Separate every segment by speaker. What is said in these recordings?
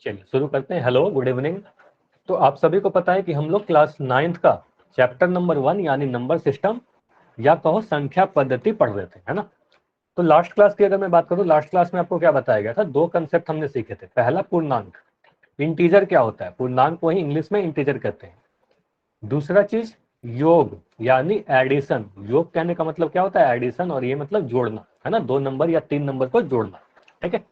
Speaker 1: चलिए शुरू करते हैं। Hello, good evening. तो आप सभी को पता है कि हम लोग क्लास 9th का चैप्टर नंबर 1 यानी नंबर सिस्टम या कहो संख्या पद्धति पढ़ रहे थे, है ना। तो लास्ट क्लास की अगर मैं बात करूं, लास्ट क्लास में आपको क्या बताया गया था? दो कंसेप्ट हमने सीखे थे। पहला, पूर्णांक, इंटीजर क्या होता है, पूर्णांक को ही इंग्लिश में इंटीजर कहते हैं। दूसरा चीज, योग यानी एडिशन। योग कहने का मतलब क्या होता है? एडिशन, और ये मतलब जोड़ना, है ना, दो नंबर या तीन नंबर को जोड़ना। ठीक है,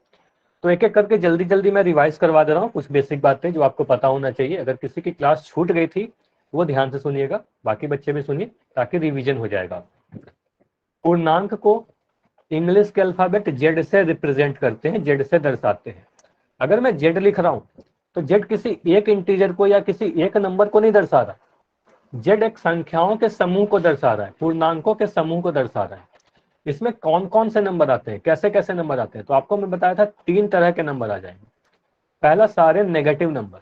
Speaker 1: तो एक एक करके जल्दी जल्दी मैं रिवाइज करवा दे रहा हूँ कुछ बेसिक बातें जो आपको पता होना चाहिए। अगर किसी की क्लास छूट गई थी वो ध्यान से सुनिएगा, बाकी बच्चे भी सुनिए ताकि रिवीजन हो जाएगा। पूर्णांक को इंग्लिश के अल्फाबेट जेड से रिप्रेजेंट करते हैं, जेड से दर्शाते हैं। अगर मैं जेड लिख रहा हूं तो जेड किसी एक इंटीजर को या किसी एक नंबर को नहीं दर्शा रहा। जेड एक संख्याओं के समूह को दर्शा रहा है, पूर्णांकों के समूह को दर्शा रहा है। इसमें कौन कौन से नंबर आते हैं, कैसे कैसे नंबर आते हैं, तो आपको मैं बताया था तीन तरह के नंबर आ जाएंगे। पहला, सारे नेगेटिव नंबर।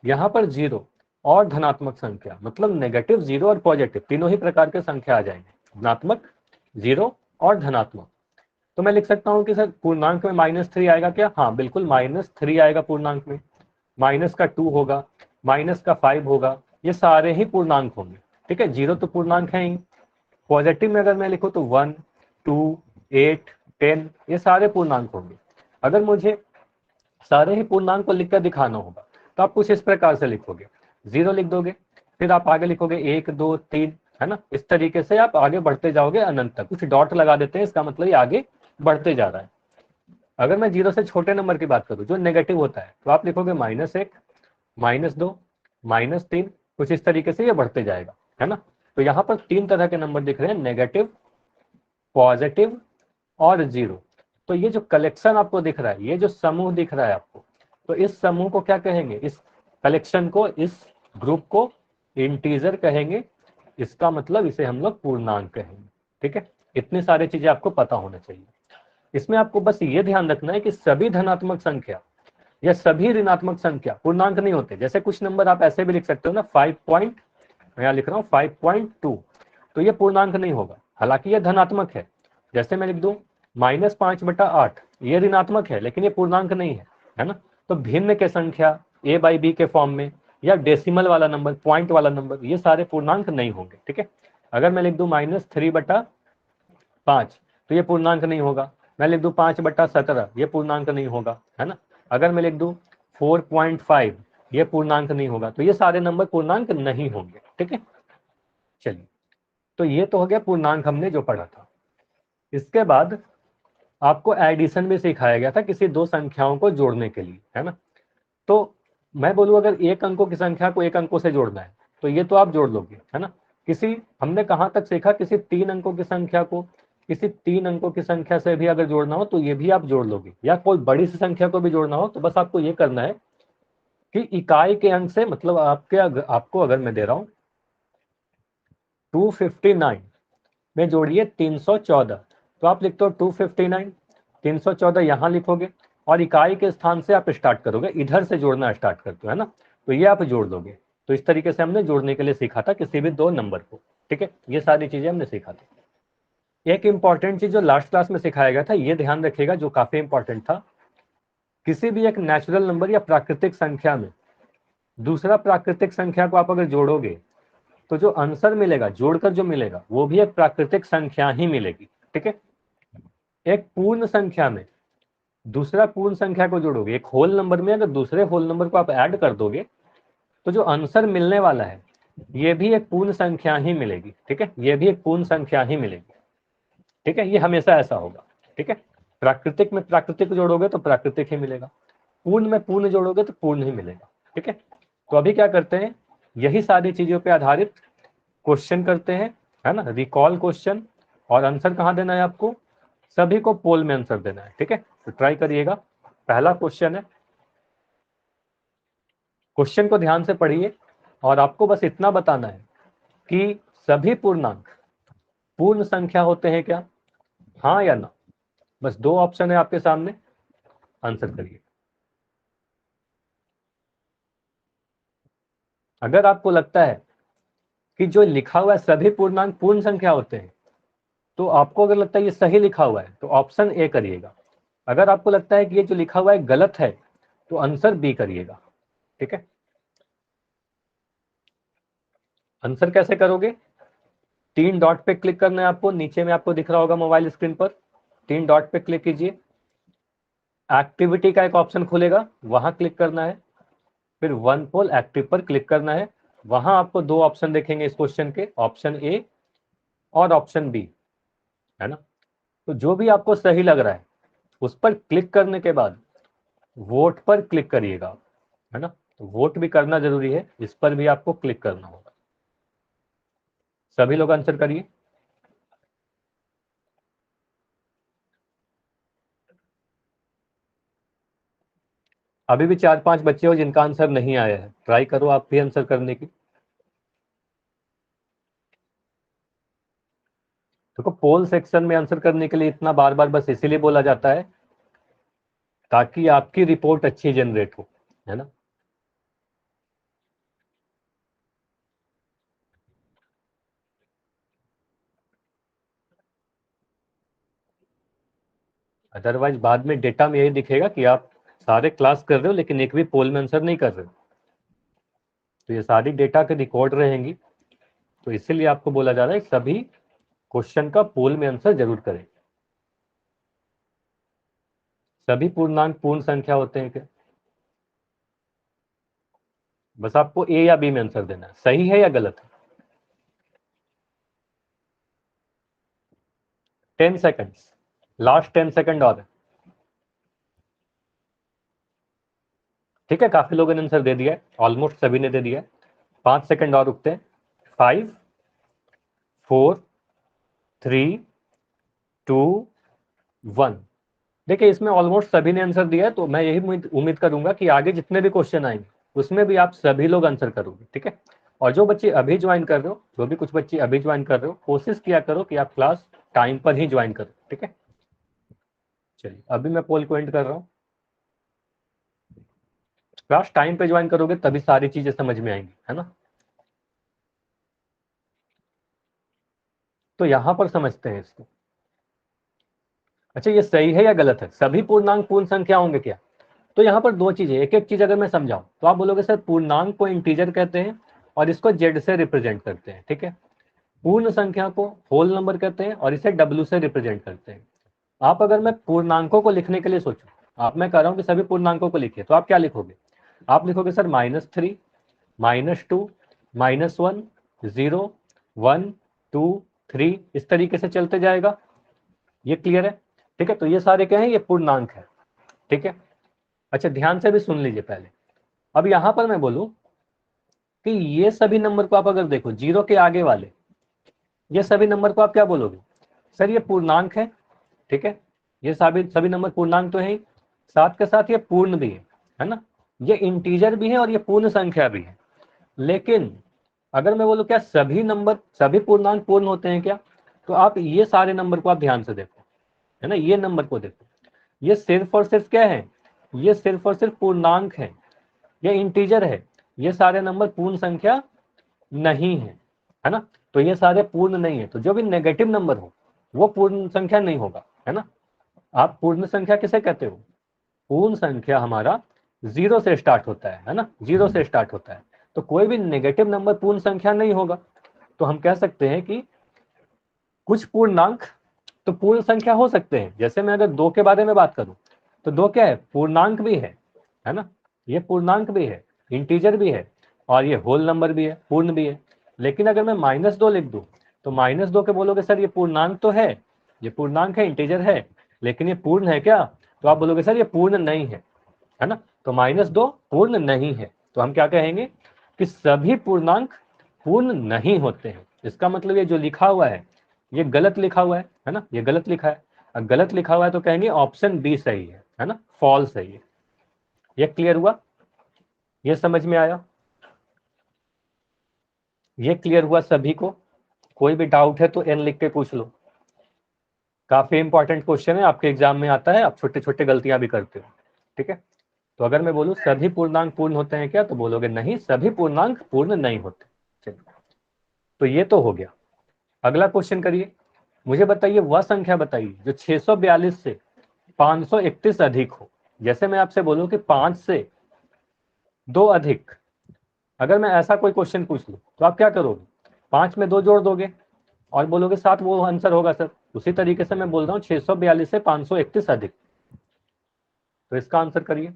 Speaker 1: यहाँ पर जीरो और धनात्मक संख्या, मतलब नेगेटिव, जीरो और पॉजिटिव, तीनों ही प्रकार के संख्या आ जाएंगे, धनात्मक, जीरो और धनात्मक। तो मैं लिख सकता हूँ कि सर पूर्णांक में -3 आएगा क्या? हाँ बिल्कुल, -3 आएगा पूर्णांक में। -2 होगा, -5 होगा, ये सारे ही पूर्णांक होंगे। ठीक है, जीरो तो पूर्णांक है ही। पॉजिटिव में अगर मैं लिखूं तो 1, 2, 8, 10, ये सारे पूर्णांक होंगे। अगर मुझे सारे ही पूर्णांक को लिखकर दिखाना होगा तो आप कुछ इस प्रकार से लिखोगे, 0 लिख दोगे, फिर आप आगे लिखोगे 1, 2, 3, है ना। इस तरीके से आप आगे बढ़ते जाओगे अनंत तक। कुछ डॉट लगा देते हैं, इसका मतलब ये आगे बढ़ते जा रहा है। अगर मैं 0 से छोटे नंबर की बात करूं जो नेगेटिव होता है, तो आप लिखोगे -1, -2, -3, कुछ इस तरीके से ये बढ़ते जाएगा, है ना। तो यहाँ पर तीन तरह के नंबर दिख रहे हैं, नेगेटिव, पॉजिटिव और जीरो। तो ये जो कलेक्शन आपको दिख रहा है, ये जो समूह दिख रहा है आपको, तो इस समूह को क्या कहेंगे? इस कलेक्शन को, इस ग्रुप को इंटीजर कहेंगे। इसका मतलब इसे हम लोग पूर्णांक कहेंगे। ठीक है, इतनी सारी चीजें आपको पता होना चाहिए। इसमें आपको बस ये ध्यान रखना है कि सभी धनात्मक संख्या या सभी ऋणात्मक संख्या पूर्णांक नहीं होते। जैसे कुछ नंबर आप ऐसे भी लिख सकते हो ना, 5 पॉइंट, मैं यहाँ लिख रहा हूँ 5.2, तो ये पूर्णांक नहीं होगा, हालांकि ये धनात्मक है। जैसे मैं लिख दूं -5/8, ये ऋणात्मक है लेकिन ये पूर्णांक नहीं है ना। तो भिन्न के संख्या a/b के फॉर्म में, या डेसिमल वाला नंबर, पॉइंट वाला नंबर, ये सारे पूर्णांक नहीं होंगे। ठीक है, अगर मैं लिख दूं -3/5, तो ये पूर्णांक नहीं होगा। मैं लिख दूं 5/17, ये पूर्णांक नहीं होगा, है ना। अगर मैं लिख दूं 4.5, ये पूर्णांक नहीं होगा। तो ये सारे नंबर पूर्णांक नहीं होंगे। ठीक है, चलिए, तो ये तो हो गया पूर्णांक हमने जो पढ़ा था। इसके बाद आपको एडिशन भी सिखाया गया था किसी दो संख्याओं को जोड़ने के लिए, है ना। तो मैं बोलूं अगर एक अंकों की संख्या को एक अंकों से जोड़ना है तो ये तो आप जोड़ लोगे, है ना। किसी, हमने कहां तक सीखा, किसी तीन अंकों की संख्या को किसी तीन अंकों की संख्या से भी अगर जोड़ना हो तो ये भी आप जोड़ लोगे, या कोई बड़ी सी संख्या को भी जोड़ना हो तो बस आपको ये करना है कि इकाई के अंक से, मतलब आपको अगर मैं दे रहा हूं 259 में जोड़िए 314, तो आप लिखते हो 259, 314 यहां लिखोगे और इकाई के स्थान से आप स्टार्ट करोगे, इधर से जोड़ना स्टार्ट करते हो, है ना। तो ये आप जोड़ दोगे। तो इस तरीके से हमने जोड़ने के लिए सीखा था किसी भी दो नंबर को। ठीक है, ये सारी चीजें हमने सीखा था। एक इंपॉर्टेंट चीज जो लास्ट क्लास में सिखाया गया था, ये ध्यान रखिएगा, जो काफी इंपॉर्टेंट था। किसी भी एक नेचुरल नंबर या प्राकृतिक संख्या में दूसरा प्राकृतिक संख्या को आप अगर जोड़ोगे तो जो आंसर मिलेगा, जोड़कर जो मिलेगा, वो भी एक प्राकृतिक संख्या ही मिलेगी। ठीक है, एक पूर्ण संख्या में दूसरा पूर्ण संख्या को जोड़ोगे, एक होल नंबर में अगर दूसरे होल नंबर को आप ऐड कर दोगे तो जो आंसर मिलने वाला है ये भी एक पूर्ण संख्या ही मिलेगी। ठीक है, ये भी एक पूर्ण संख्या ही मिलेगी। ठीक है, ये हमेशा ऐसा होगा। ठीक है, प्राकृतिक में प्राकृतिक जोड़ोगे तो प्राकृतिक ही मिलेगा, पूर्ण में पूर्ण जोड़ोगे तो पूर्ण ही मिलेगा। ठीक है, तो अभी क्या करते हैं, यही सारी चीजों पे आधारित क्वेश्चन करते हैं, है ना, रिकॉल क्वेश्चन। और आंसर कहाँ देना है आपको? सभी को पोल में आंसर देना है। ठीक है, तो ट्राई करिएगा। पहला क्वेश्चन है, क्वेश्चन को ध्यान से पढ़िए और आपको बस इतना बताना है कि सभी पूर्णांक पूर्ण संख्या होते हैं क्या, हाँ या ना। बस दो ऑप्शन है आपके सामने, आंसर करिए। अगर आपको लगता है कि जो लिखा हुआ है सभी पूर्णांक पूर्ण संख्या होते हैं, तो आपको अगर लगता है ये सही लिखा हुआ है तो ऑप्शन ए करिएगा। अगर आपको लगता है कि ये जो लिखा हुआ है गलत है तो आंसर बी करिएगा, ठीक है। आंसर कैसे करोगे? 3 डॉट पे क्लिक करना है आपको, नीचे में आपको दिख रहा होगा मोबाइल स्क्रीन पर, 3 डॉट पे क्लिक कीजिए, एक्टिविटी का एक ऑप्शन खुलेगा, वहां क्लिक करना है, फिर वन पोल एक्टिव पर क्लिक करना है। वहां आपको 2 ऑप्शन देखेंगे इस क्वेश्चन के, ऑप्शन ए और ऑप्शन बी, है ना। तो जो भी आपको सही लग रहा है उस पर क्लिक करने के बाद वोट पर क्लिक करिएगा, है ना। तो वोट भी करना जरूरी है, इस पर भी आपको क्लिक करना होगा। सभी लोग आंसर करिए। अभी भी 4-5 बच्चे हो जिनका आंसर नहीं आया है, ट्राई करो आप भी आंसर करने की। देखो पोल सेक्शन में आंसर करने के लिए इतना बार बार बस इसीलिए बोला जाता है ताकि आपकी रिपोर्ट अच्छी जनरेट हो, है ना। अदरवाइज बाद में डेटा में यही दिखेगा कि आप सारे क्लास कर रहे हो लेकिन एक भी पोल में आंसर नहीं कर रहे हो। तो ये सारी डेटा के रिकॉर्ड रहेंगी, तो इसीलिए आपको बोला जा रहा है सभी क्वेश्चन का पोल में आंसर जरूर करें। सभी पूर्णांक पूर्ण संख्या होते हैं क्या? बस आपको ए या बी में आंसर देना है, सही है या गलत है। 10 सेकंड्स, लास्ट 10 सेकंड और है। ठीक है, काफी लोगों ने आंसर दे दिया है, ऑलमोस्ट सभी ने दे दिया है। 5 सेकंड और रुकते हैं। 5, 4, 3, 2, 1। देखिए इसमें ऑलमोस्ट सभी ने आंसर दिया है, तो मैं यही उम्मीद करूंगा कि आगे जितने भी क्वेश्चन आएंगे उसमें भी आप सभी लोग आंसर करोगे, ठीक है। और जो बच्चे अभी ज्वाइन कर रहे हो, जो भी कुछ बच्चे अभी ज्वाइन कर रहे हो, कोशिश किया करो कि आप क्लास टाइम पर ही ज्वाइन करो, ठीक है। चलिए अभी मैं पोल को एंड कर रहा हूँ। क्लास टाइम पे ज्वाइन करोगे तभी सारी चीजें समझ में आएंगी, है ना। तो यहां पर समझते हैं इसको। अच्छा ये सही है या गलत है, सभी पूर्णांक पूर्ण संख्या होंगे क्या? तो यहाँ पर 2 चीजें, एक एक चीज अगर मैं समझाऊं तो आप बोलोगे सर पूर्णांक को इंटीजर कहते हैं और इसको जेड से रिप्रेजेंट करते हैं, ठीक है। पूर्ण संख्या को होल नंबर कहते हैं और इसे डब्ल्यू से रिप्रेजेंट करते हैं। आप अगर मैं पूर्णांकों को लिखने के लिए सोचूं, आप मैं कह रहा हूं कि सभी पूर्णांकों को लिखिए, तो आप क्या लिखोगे? आप लिखोगे सर -3, -2, -1, 0, 1, 2, 3, इस तरीके से चलते जाएगा। ये क्लियर है? ठीक है, तो ये सारे क्या है, ये पूर्णांक है, ठीक है। अच्छा ध्यान से भी सुन लीजिए पहले। अब यहां पर मैं बोलूं कि ये सभी नंबर को आप अगर देखो, जीरो के आगे वाले ये सभी नंबर को आप क्या बोलोगे? सर ये पूर्णांक है, ठीक है। ये सभी सभी नंबर पूर्णांक तो है ही, साथ के साथ ये पूर्ण भी है ना। ये इंटीजर भी है और ये पूर्ण संख्या भी है। लेकिन अगर मैं बोलूं क्या सभी नंबर सभी पूर्णांक पूर्ण होते हैं क्या, तो आप ये सारे नंबर को आप ध्यान से देखो, है ना, ये नंबर को देखो। ये सिर्फ और सिर्फ क्या है? ये सिर्फ और सिर्फ पूर्णांक है, ये इंटीजर है। ये सारे नंबर पूर्ण संख्या नहीं है ना। तो ये सारे पूर्ण नहीं है, तो जो भी नेगेटिव नंबर हो वो पूर्ण संख्या नहीं होगा, है ना। आप पूर्ण संख्या किसे कहते हो? पूर्ण संख्या हमारा 0 से स्टार्ट होता है ना, 0 से स्टार्ट होता है। तो कोई भी नेगेटिव नंबर पूर्ण संख्या नहीं होगा। तो हम कह सकते हैं कि कुछ पूर्णांक तो पूर्ण संख्या हो सकते हैं। जैसे मैं अगर 2 के बारे में बात करूं तो 2 क्या है? पूर्णांक भी है ना। ये पूर्णांक भी है, इंटीजर भी है और ये होल नंबर भी है, पूर्ण भी है। लेकिन अगर मैं -2 लिख दूं तो -2 के बोलोगे सर ये पूर्णांक तो है, ये पूर्णांक है, इंटीजर है, लेकिन ये पूर्ण है क्या? तो आप बोलोगे सर ये पूर्ण नहीं है ना। तो -2 पूर्ण नहीं है, तो हम क्या कहेंगे कि सभी पूर्णांक पूर्ण नहीं होते हैं। इसका मतलब ये जो लिखा हुआ है ये गलत लिखा हुआ है ना, ये गलत लिखा है। अब गलत लिखा हुआ है तो कहेंगे ऑप्शन बी सही है ना, फॉल्स है ये। ये क्लियर हुआ? ये समझ में आया? ये क्लियर हुआ सभी को? कोई भी डाउट है तो एन लिख के पूछ लो। काफी इंपॉर्टेंट क्वेश्चन है, आपके एग्जाम में आता है, आप छोटे छोटे गलतियां भी करते हो, ठीक है। तो अगर मैं बोलूं सभी पूर्णांक पूर्ण होते हैं क्या, तो बोलोगे नहीं सभी पूर्णांक पूर्ण नहीं होते। चलिए, तो ये तो हो गया। अगला क्वेश्चन करिए। मुझे बताइए वह संख्या बताइए जो 642 से 531 अधिक हो। जैसे मैं आपसे बोलूं कि 5 से 2 अधिक, अगर मैं ऐसा कोई क्वेश्चन पूछ लूं तो आप क्या करोगे? 5 में 2 जोड़ दोगे और बोलोगे 7 वो आंसर होगा सर। उसी तरीके से मैं बोल रहा हूँ 642 से 531 अधिक, तो इसका आंसर करिए।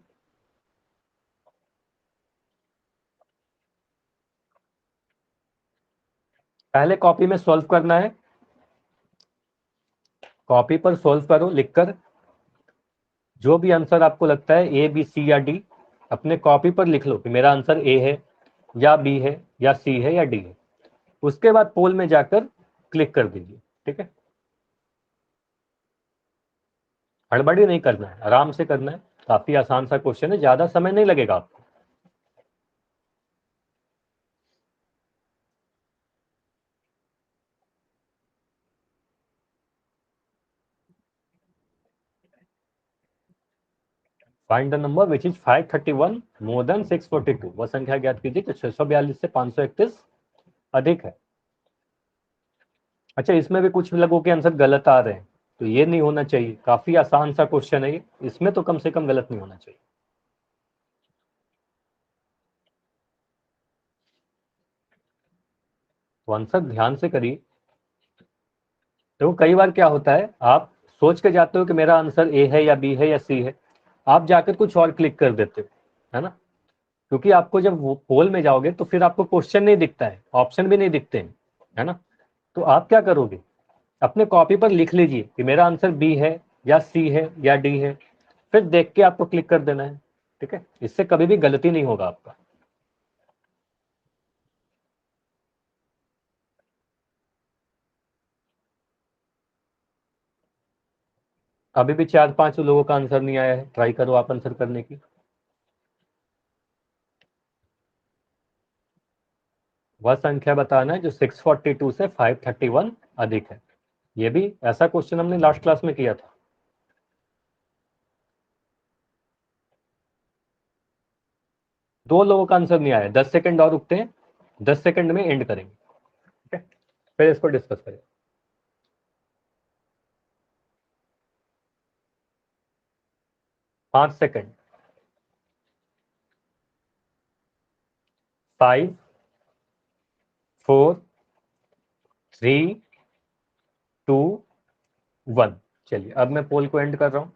Speaker 1: पहले कॉपी में सॉल्व करना है, कॉपी पर सॉल्व करो लिखकर। जो भी आंसर आपको लगता है ए बी सी या डी, अपने कॉपी पर लिख लो कि मेरा आंसर ए है या बी है या सी है या डी है। उसके बाद पोल में जाकर क्लिक कर दीजिए, ठीक है। हड़बड़ी नहीं करना है, आराम से करना है। काफी आसान सा क्वेश्चन है, ज्यादा समय नहीं लगेगा आपको। Find the number which is 531 more than 642। वह संख्या ज्ञात कीजिए कि 642 से 531 अधिक है। अच्छा, इसमें भी कुछ लोगों के आंसर गलत आ रहे हैं, तो ये नहीं होना चाहिए। काफी आसान सा क्वेश्चन है ये, इसमें तो कम से कम गलत नहीं होना चाहिए। तो आंसर ध्यान से करिए। तो कई बार क्या होता है, आप सोच के जाते हो कि मेरा आंसर ए है या बी है या सी है, आप जाकर कुछ और क्लिक कर देते हो, है ना। क्योंकि आपको जब वो पोल में जाओगे तो फिर आपको क्वेश्चन नहीं दिखता है, ऑप्शन भी नहीं दिखते हैं, है ना। तो आप क्या करोगे, अपने कॉपी पर लिख लीजिए कि मेरा आंसर बी है या सी है या डी है, फिर देख के आपको क्लिक कर देना है, ठीक है। इससे कभी भी गलती नहीं होगा आपका। अभी भी 4-5 लोगों का आंसर नहीं आया है, ट्राई करो आप आंसर करने की। वह संख्या बताना है जो 642 से 531 अधिक है। ये भी ऐसा क्वेश्चन हमने लास्ट क्लास में किया था। दो लोगों का आंसर नहीं आया, 10 सेकंड और रुकते हैं, 10 सेकंड में एंड करेंगे, ठीक है। फिर इसको डिस्कस करें। 5 सेकंड। 5, 4, 3, 2, 1। चलिए अब मैं पोल को एंड कर रहा हूं।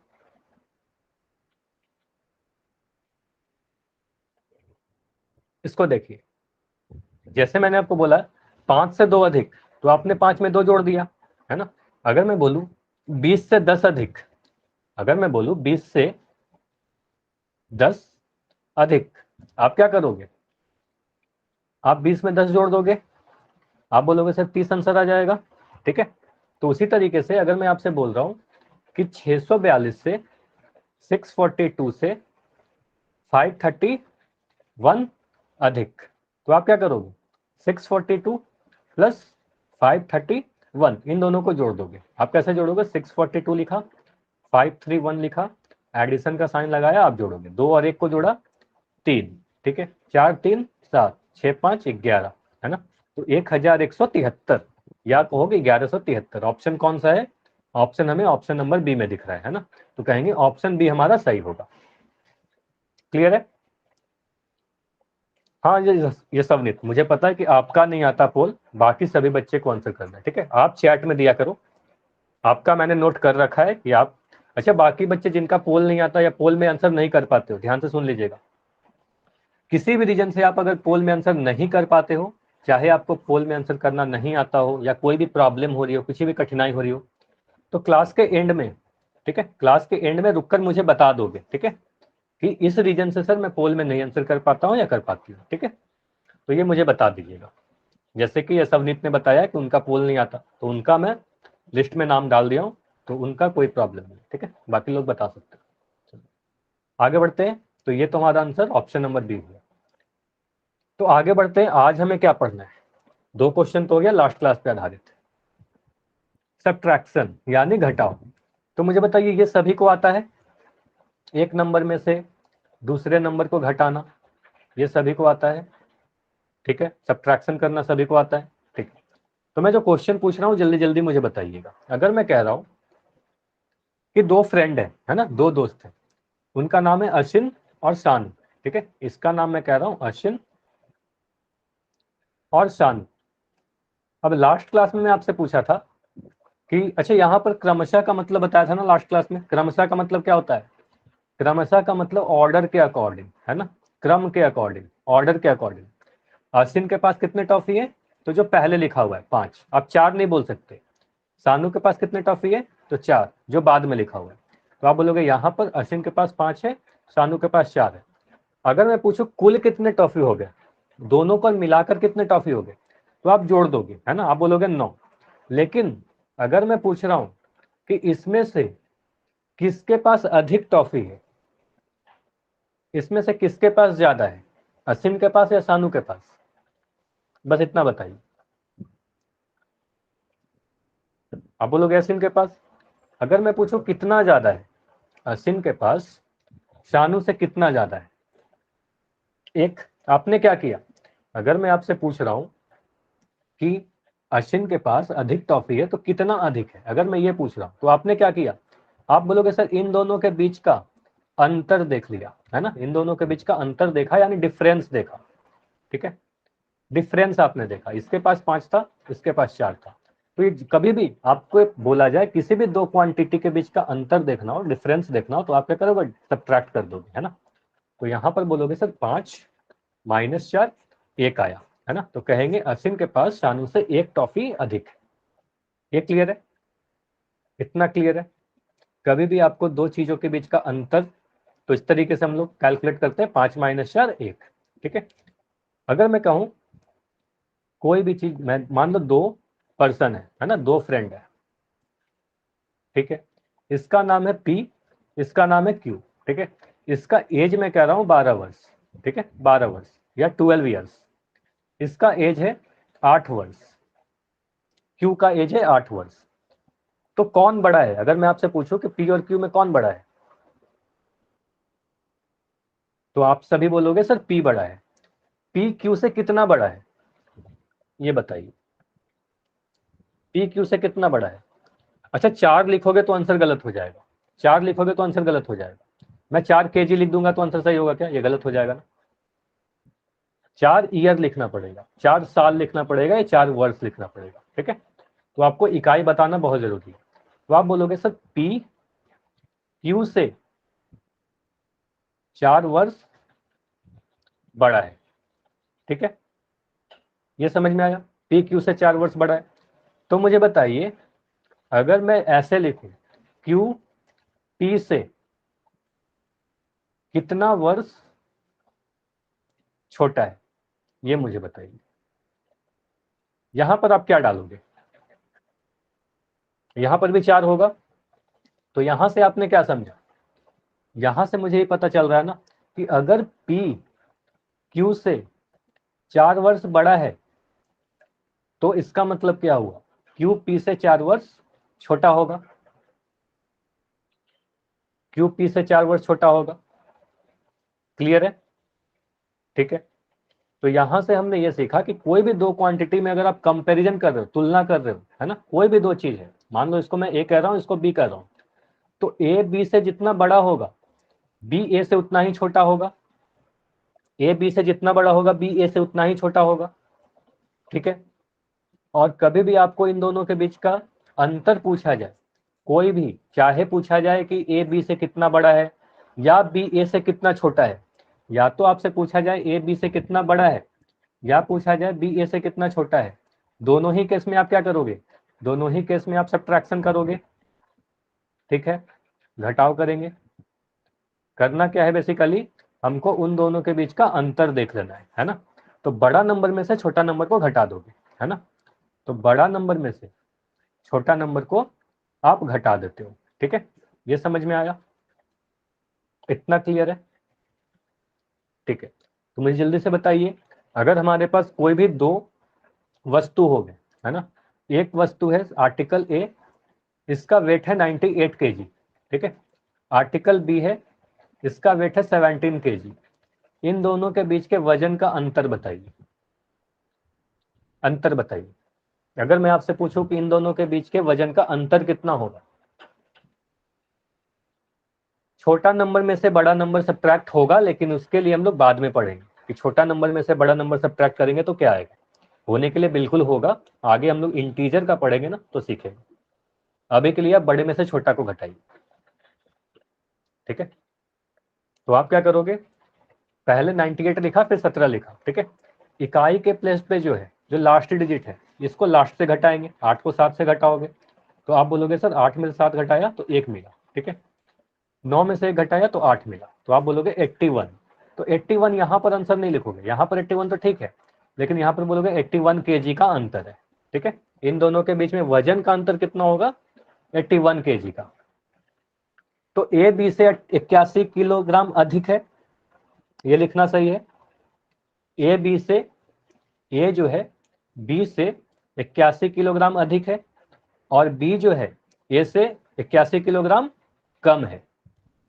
Speaker 1: इसको देखिए, जैसे मैंने आपको बोला 5 से 2 अधिक, तो आपने 5 में 2 जोड़ दिया, है ना। अगर मैं बोलूं 20 से 10 अधिक, अगर मैं बोलूं 20 से 10 अधिक, आप क्या करोगे? आप 20 में 10 जोड़ दोगे, आप बोलोगे सर 30 आंसर आ जाएगा, ठीक है। तो उसी तरीके से अगर मैं आपसे बोल रहा हूं कि 642 से 642 से 531 अधिक, तो आप क्या करोगे? 642 प्लस 531, इन दोनों को जोड़ दोगे। आप कैसे जोड़ोगे? 642 लिखा, 531 लिखा, एडिशन का साइन लगाया, आप जोड़ोगे। 2 और 1 को जोड़ा, 3, ठीक है। 4 3 7, 6 5 11, है ना। तो 1173, या कहोगे 1173। ऑप्शन कौन सा है? ऑप्शन हमें ऑप्शन नंबर बी में दिख रहा है ना। तो कहेंगे ऑप्शन बी हमारा सही होगा। क्लियर है? हाँ, ये सब नहीं, मुझे पता है कि आपका नहीं आता पोल, बाकी सभी बच्चे को आंसर करना है, ठीक है। आप चैट में दिया करो, आपका मैंने नोट कर रखा है कि आप। अच्छा, बाकी बच्चे जिनका पोल नहीं आता या पोल में आंसर नहीं कर पाते हो, ध्यान से सुन लीजिएगा। किसी भी रीजन से आप अगर पोल में आंसर नहीं कर पाते हो, चाहे आपको पोल में आंसर करना नहीं आता हो या कोई भी प्रॉब्लम हो रही हो, किसी भी कठिनाई हो रही हो, तो क्लास के एंड में, ठीक है, क्लास के एंड में रुककर मुझे बता दोगे, ठीक है, कि इस रीजन से सर मैं पोल में नहीं आंसर कर पाता हूँ या कर पाती हूँ, ठीक है। तो ये मुझे बता दीजिएगा। जैसे कि ये सवनीत ने बताया कि उनका पोल नहीं आता, तो उनका मैं लिस्ट में नाम डाल दिया हूँ, तो उनका कोई प्रॉब्लम नहीं, ठीक है। बाकी लोग बता सकते हैं। आगे बढ़ते हैं। तो ये तो हमारा आंसर ऑप्शन नंबर बी हुआ। तो आगे बढ़ते हैं, आज हमें क्या पढ़ना है। 2 क्वेश्चन तो हो गया लास्ट क्लास पे आधारित। सब्ट्रैक्शन यानी घटाव। तो मुझे बताइए, ये सभी को आता है, एक नंबर में से दूसरे नंबर को घटाना, ये सभी को आता है, ठीक है। सब्ट्रैक्शन करना सभी को आता है, ठीक है। तो मैं जो क्वेश्चन पूछ रहा हूँ जल्दी जल्दी मुझे बताइएगा। अगर मैं कह रहा हूं कि दो फ्रेंड है ना, दो दोस्त हैं, उनका नाम है अशिन और शान, ठीक है। इसका नाम मैं कह रहा हूं अशिन और शान। अब लास्ट क्लास में मैं आपसे पूछा था कि अच्छा यहाँ पर क्रमशः का मतलब बताया था ना लास्ट क्लास में। क्रमशः का मतलब क्या होता है? क्रमशः का मतलब ऑर्डर के अकॉर्डिंग, है ना, क्रम के अकॉर्डिंग, ऑर्डर के अकॉर्डिंग। अश्विन के पास कितने टॉफी है? तो जो पहले लिखा हुआ है 5, आप 4 नहीं बोल सकते। सानू के पास कितने टॉफी है? तो 4, जो बाद में लिखा हुआ है। तो आप बोलोगे यहाँ पर अश्विन के पास 5 है, सानू के पास 4 है। अगर मैं पूछूं कुल कितने टॉफी हो गए, दोनों को मिलाकर कितने टॉफी हो गए, तो आप जोड़ दोगे, है ना, आप बोलोगे 9। लेकिन अगर मैं पूछ रहा हूं कि इसमें से किसके पास अधिक टॉफी है, इसमें से किसके पास ज्यादा है, असीम के पास या सानू के पास? बस इतना बताइए। आप बोलोगे असीम के पास। अगर मैं पूछूं कितना ज्यादा है, असीम के पास शानू से कितना ज्यादा है? एक, आपने क्या किया, अगर मैं आपसे पूछ रहा हूं कि अश्विन के पास अधिक टॉफी है तो कितना अधिक है, अगर मैं ये पूछ रहा हूं, तो आपने क्या किया, आप बोलोगे सर इन दोनों के बीच का अंतर देख लिया, है ना, इन दोनों के बीच का अंतर देखा, यानी डिफरेंस देखा, ठीक है। डिफरेंस आपने देखा, इसके पास 5 था, इसके पास 4 था। तो ये कभी भी आपको बोला जाए किसी भी दो क्वांटिटी के बीच का अंतर देखना हो, डिफरेंस देखना हो, तो आप क्या करोगे, सब्ट्रैक्ट कर दोगे, है ना। तो यहाँ पर बोलोगे सर 5 - 4 1 आया, है ना, तो कहेंगे असीम के पास शानू से 1 टॉफी अधिक है। ये क्लियर है? इतना क्लियर है? कभी भी आपको दो चीजों के बीच का अंतर, तो इस तरीके से हम लोग कैलकुलेट करते हैं, 5 - 4 1, ठीक है। अगर मैं कहूं कोई भी चीज, मैं मान लो दो पर्सन है ना, दो फ्रेंड है, ठीक है। इसका नाम है पी, इसका नाम है क्यू, ठीक है। इसका एज मैं कह रहा हूं 12 वर्ष, ठीक है, 12 वर्ष या 12 ईयर्स। इसका एज है 8 वर्ष, क्यू का एज है 8 वर्ष। तो कौन बड़ा है? अगर मैं आपसे पूछूं कि पी और क्यू में कौन बड़ा है, तो आप सभी बोलोगे सर पी बड़ा है। पी क्यू से कितना बड़ा है, ये बताइए, पी क्यू से कितना बड़ा है? अच्छा 4 लिखोगे तो आंसर गलत हो जाएगा, 4 लिखोगे तो आंसर गलत हो जाएगा। मैं 4 kg लिख दूंगा तो आंसर सही होगा क्या? ये गलत हो जाएगा ना। 4 ईयर लिखना पड़ेगा, 4 साल लिखना पड़ेगा, या 4 वर्ष लिखना पड़ेगा, ठीक है। तो आपको इकाई बताना बहुत जरूरी है। तो आप बोलोगे सर पी क्यू से 4 वर्ष बड़ा है, ठीक है। ये समझ में आया, पी क्यू से 4 वर्ष बड़ा है। तो मुझे बताइए, अगर मैं ऐसे लिखूं क्यू पी से कितना वर्ष छोटा है, ये मुझे बताइए। यहां पर आप क्या डालोगे? यहां पर भी 4 होगा, तो यहां से आपने क्या समझा? यहां से मुझे ये पता चल रहा है ना कि अगर पी क्यू से 4 वर्ष बड़ा है, तो इसका मतलब क्या हुआ, क्यू पी से 4 वर्ष छोटा होगा, क्यू पी से 4 वर्ष छोटा होगा। क्लियर है? ठीक है। तो यहां से हमने ये सीखा कि कोई भी दो क्वांटिटी में अगर आप कंपैरिजन कर रहे हो, तुलना कर रहे हो, है ना, कोई भी दो चीज है, मान लो इसको मैं ए कह रहा हूं, इसको बी कह रहा हूं, तो ए बी से जितना बड़ा होगा, बी ए से उतना ही छोटा होगा। ए बी से जितना बड़ा होगा, बी ए से उतना ही छोटा होगा, ठीक है। और कभी भी आपको इन दोनों के बीच का अंतर पूछा जाए, कोई भी, चाहे पूछा जाए कि ए बी से कितना बड़ा है या बी ए से कितना छोटा है, या तो आपसे पूछा जाए ए बी से कितना बड़ा है, या पूछा जाए बी ए से कितना छोटा है, दोनों ही केस में आप क्या करोगे? दोनों ही केस में आप सब्ट्रैक्शन करोगे, ठीक है, घटाव करेंगे। करना क्या है बेसिकली, हमको उन दोनों के बीच का अंतर देख लेना है ना। तो बड़ा नंबर में से छोटा नंबर को घटा दोगे, है ना। तो बड़ा नंबर में से छोटा नंबर को आप घटा देते हो, ठीक है। ये समझ में आया? इतना क्लियर है? ठीक है। तो मुझे जल्दी से बताइए, अगर हमारे पास कोई भी दो वस्तु हो गए, है ना, एक वस्तु है आर्टिकल ए, इसका वेट है 98 kg, ठीक है। आर्टिकल बी है, इसका वेट है 17 kg। इन दोनों के बीच के वजन का अंतर बताइए, अंतर बताइए। अगर मैं आपसे पूछूं कि इन दोनों के बीच के वजन का अंतर कितना होगा, छोटा नंबर में से बड़ा नंबर सब्ट्रैक्ट होगा, लेकिन उसके लिए हम लोग बाद में पढ़ेंगे कि छोटा नंबर में से बड़ा नंबर सब्ट्रैक्ट करेंगे तो क्या आएगा। होने के लिए बिल्कुल होगा, आगे हम लोग इंटीजर का पढ़ेंगे ना तो सीखेंगे। अभी के लिए आप बड़े में से छोटा को घटाइए, ठीक है। तो आप क्या करोगे, पहले 98 लिखा फिर 17 लिखा, ठीक है। इकाई के प्लेस पे जो है, जो लास्ट डिजिट है, इसको लास्ट से घटाएंगे। 8 को 7 से घटाओगे तो आप बोलोगे सर 8 में से 7 घटाया तो 1 मिला, ठीक है। 9 में से 1 घटाया तो 8 मिला, तो आप बोलोगे 81। तो 81 यहाँ पर आंसर नहीं लिखोगे, यहाँ पर 81 तो ठीक है, लेकिन यहाँ पर बोलोगे 81 kg का अंतर है, ठीक है। इन दोनों के बीच में वजन का अंतर कितना होगा, 81 kg का। तो ए बी से 81 किलोग्राम अधिक है, ये लिखना सही है। ए बी से, ए जो है बी से 81 किलोग्राम अधिक है, और बी जो है ए से 81 किलोग्राम कम है।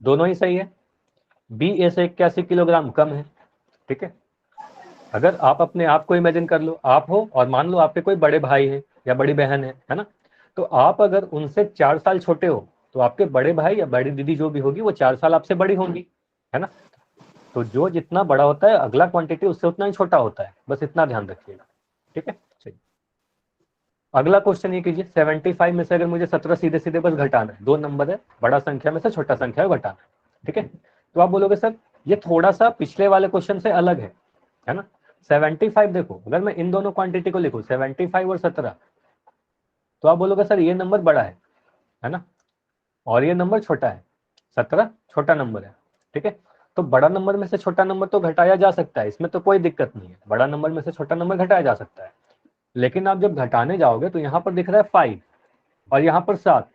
Speaker 1: दोनों ही सही है, बी ए से 81 किलोग्राम कम है, ठीक है। अगर आप अपने आप को इमेजिन कर लो, आप हो और मान लो आपके कोई बड़े भाई है या बड़ी बहन है ना। तो आप अगर उनसे 4 साल छोटे हो तो आपके बड़े भाई या बड़ी दीदी जो भी होगी वो 4 साल आपसे बड़ी होंगी, है ना। तो जो जितना बड़ा होता है अगला क्वांटिटी उससे उतना ही छोटा होता है, बस इतना ध्यान रखिएगा, ठीक है। चलिए अगला क्वेश्चन ये कीजिए, 75 में से अगर मुझे 17 सीधे सीधे बस घटाना है, दो नंबर है, बड़ा संख्या में से छोटा संख्या घटाना है, ठीक है। तो आप बोलोगे सर ये थोड़ा सा पिछले वाले क्वेश्चन से अलग है ना। 75 देखो, अगर मैं इन दोनों क्वांटिटी को लिखूं 75 और 17, तो आप बोलोगे सर ये नंबर बड़ा है ना, और ये नंबर छोटा है, 17 छोटा नंबर है, ठीक है। तो बड़ा नंबर में से छोटा नंबर तो घटाया जा सकता है, इसमें तो कोई दिक्कत नहीं है, बड़ा नंबर में से छोटा नंबर घटाया जा सकता है। लेकिन आप जब घटाने जाओगे तो यहाँ पर दिख रहा है 5 और यहाँ पर 7,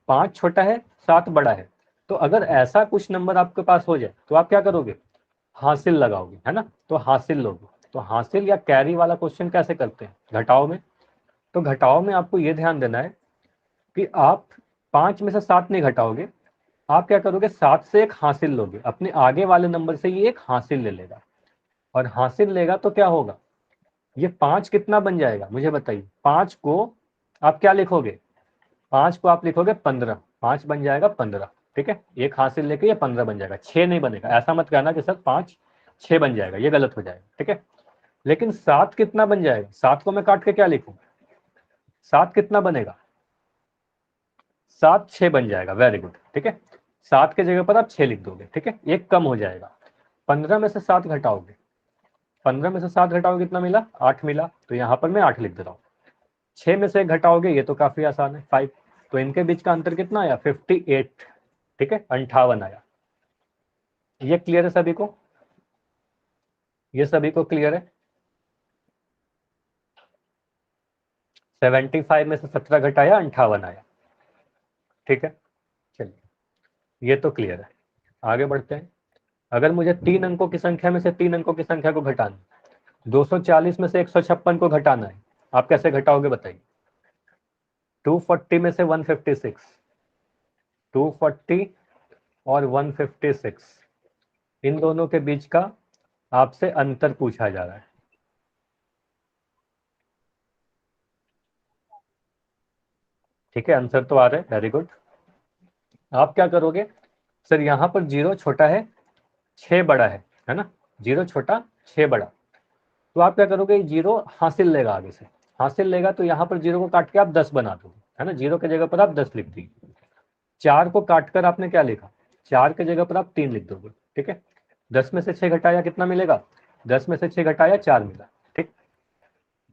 Speaker 1: 5 छोटा है 7 बड़ा है। तो अगर ऐसा कुछ नंबर आपके पास हो जाए तो आप क्या करोगे, हासिल लगाओगे, है ना। तो हासिल लोगे, तो हासिल या कैरी वाला क्वेश्चन कैसे करते हैं घटाओ में। तो घटाओ में आपको ये ध्यान देना है कि आप 5 में से 7 नहीं घटाओगे, आप क्या करोगे 7 से एक हासिल लोगे, अपने आगे वाले नंबर से ये एक हासिल ले लेगा, और हासिल लेगा तो क्या होगा, ये 5 कितना बन जाएगा मुझे बताइए। 5 को आप क्या लिखोगे, 5 को आप लिखोगे 15, 5 बन जाएगा 15, ठीक है। एक हासिल लेके ये 15 बन जाएगा, 6 नहीं बनेगा। ऐसा मत कहना कि सर 5 6 बन जाएगा, ये गलत हो जाएगा, ठीक है। लेकिन 7 कितना बन जाएगा, 7 को मैं काट के क्या लिखूं, 7 कितना बनेगा, 7 6 बन जाएगा, वेरी गुड, ठीक है। 7 के जगह पर आप 6 लिख दोगे, ठीक है, एक कम हो जाएगा। 15 में से 7 घटाओगे, 15 में से 7 घटाओगे कितना मिला, 8 मिला, तो यहाँ पर मैं 8 लिख दे रहा हूँ। 6 में से 1 घटाओगे, ये तो काफी आसान है, 5। तो इनके बीच का अंतर कितना आया, 58, ठीक है, 58 आया। ये क्लियर है सभी को, ये सभी को क्लियर है। 75 में से 17 घटाया 58 आया, ठीक है। चलिए ये तो क्लियर है, आगे बढ़ते हैं। अगर मुझे 3 अंकों की संख्या में से 3 अंकों की संख्या को घटाना, 240 में से 156 को घटाना है, आप कैसे घटाओगे बताइए। 240 में से 156, 240 और 156, इन दोनों के बीच का आपसे अंतर पूछा जा रहा है, ठीक है। आंसर तो आ रहा है, वेरी गुड। आप क्या करोगे, सर यहाँ पर 0 छोटा है 6 बड़ा है ना, 0 छोटा 6 बड़ा। तो आप क्या करोगे, 0 हासिल लेगा आगे से, हासिल लेगा तो यहाँ पर 0 को काट के आप 10 बना दोगे, है ना। 0 की जगह पर आप 10 लिख दीजिए। 4 को काटकर आपने क्या लिखा, 4 की जगह पर आप 3 लिख दोगे, ठीक है। 10 में से 6 घटाया कितना मिलेगा, 10 में से 6 घटाया 4 मिला, ठीक।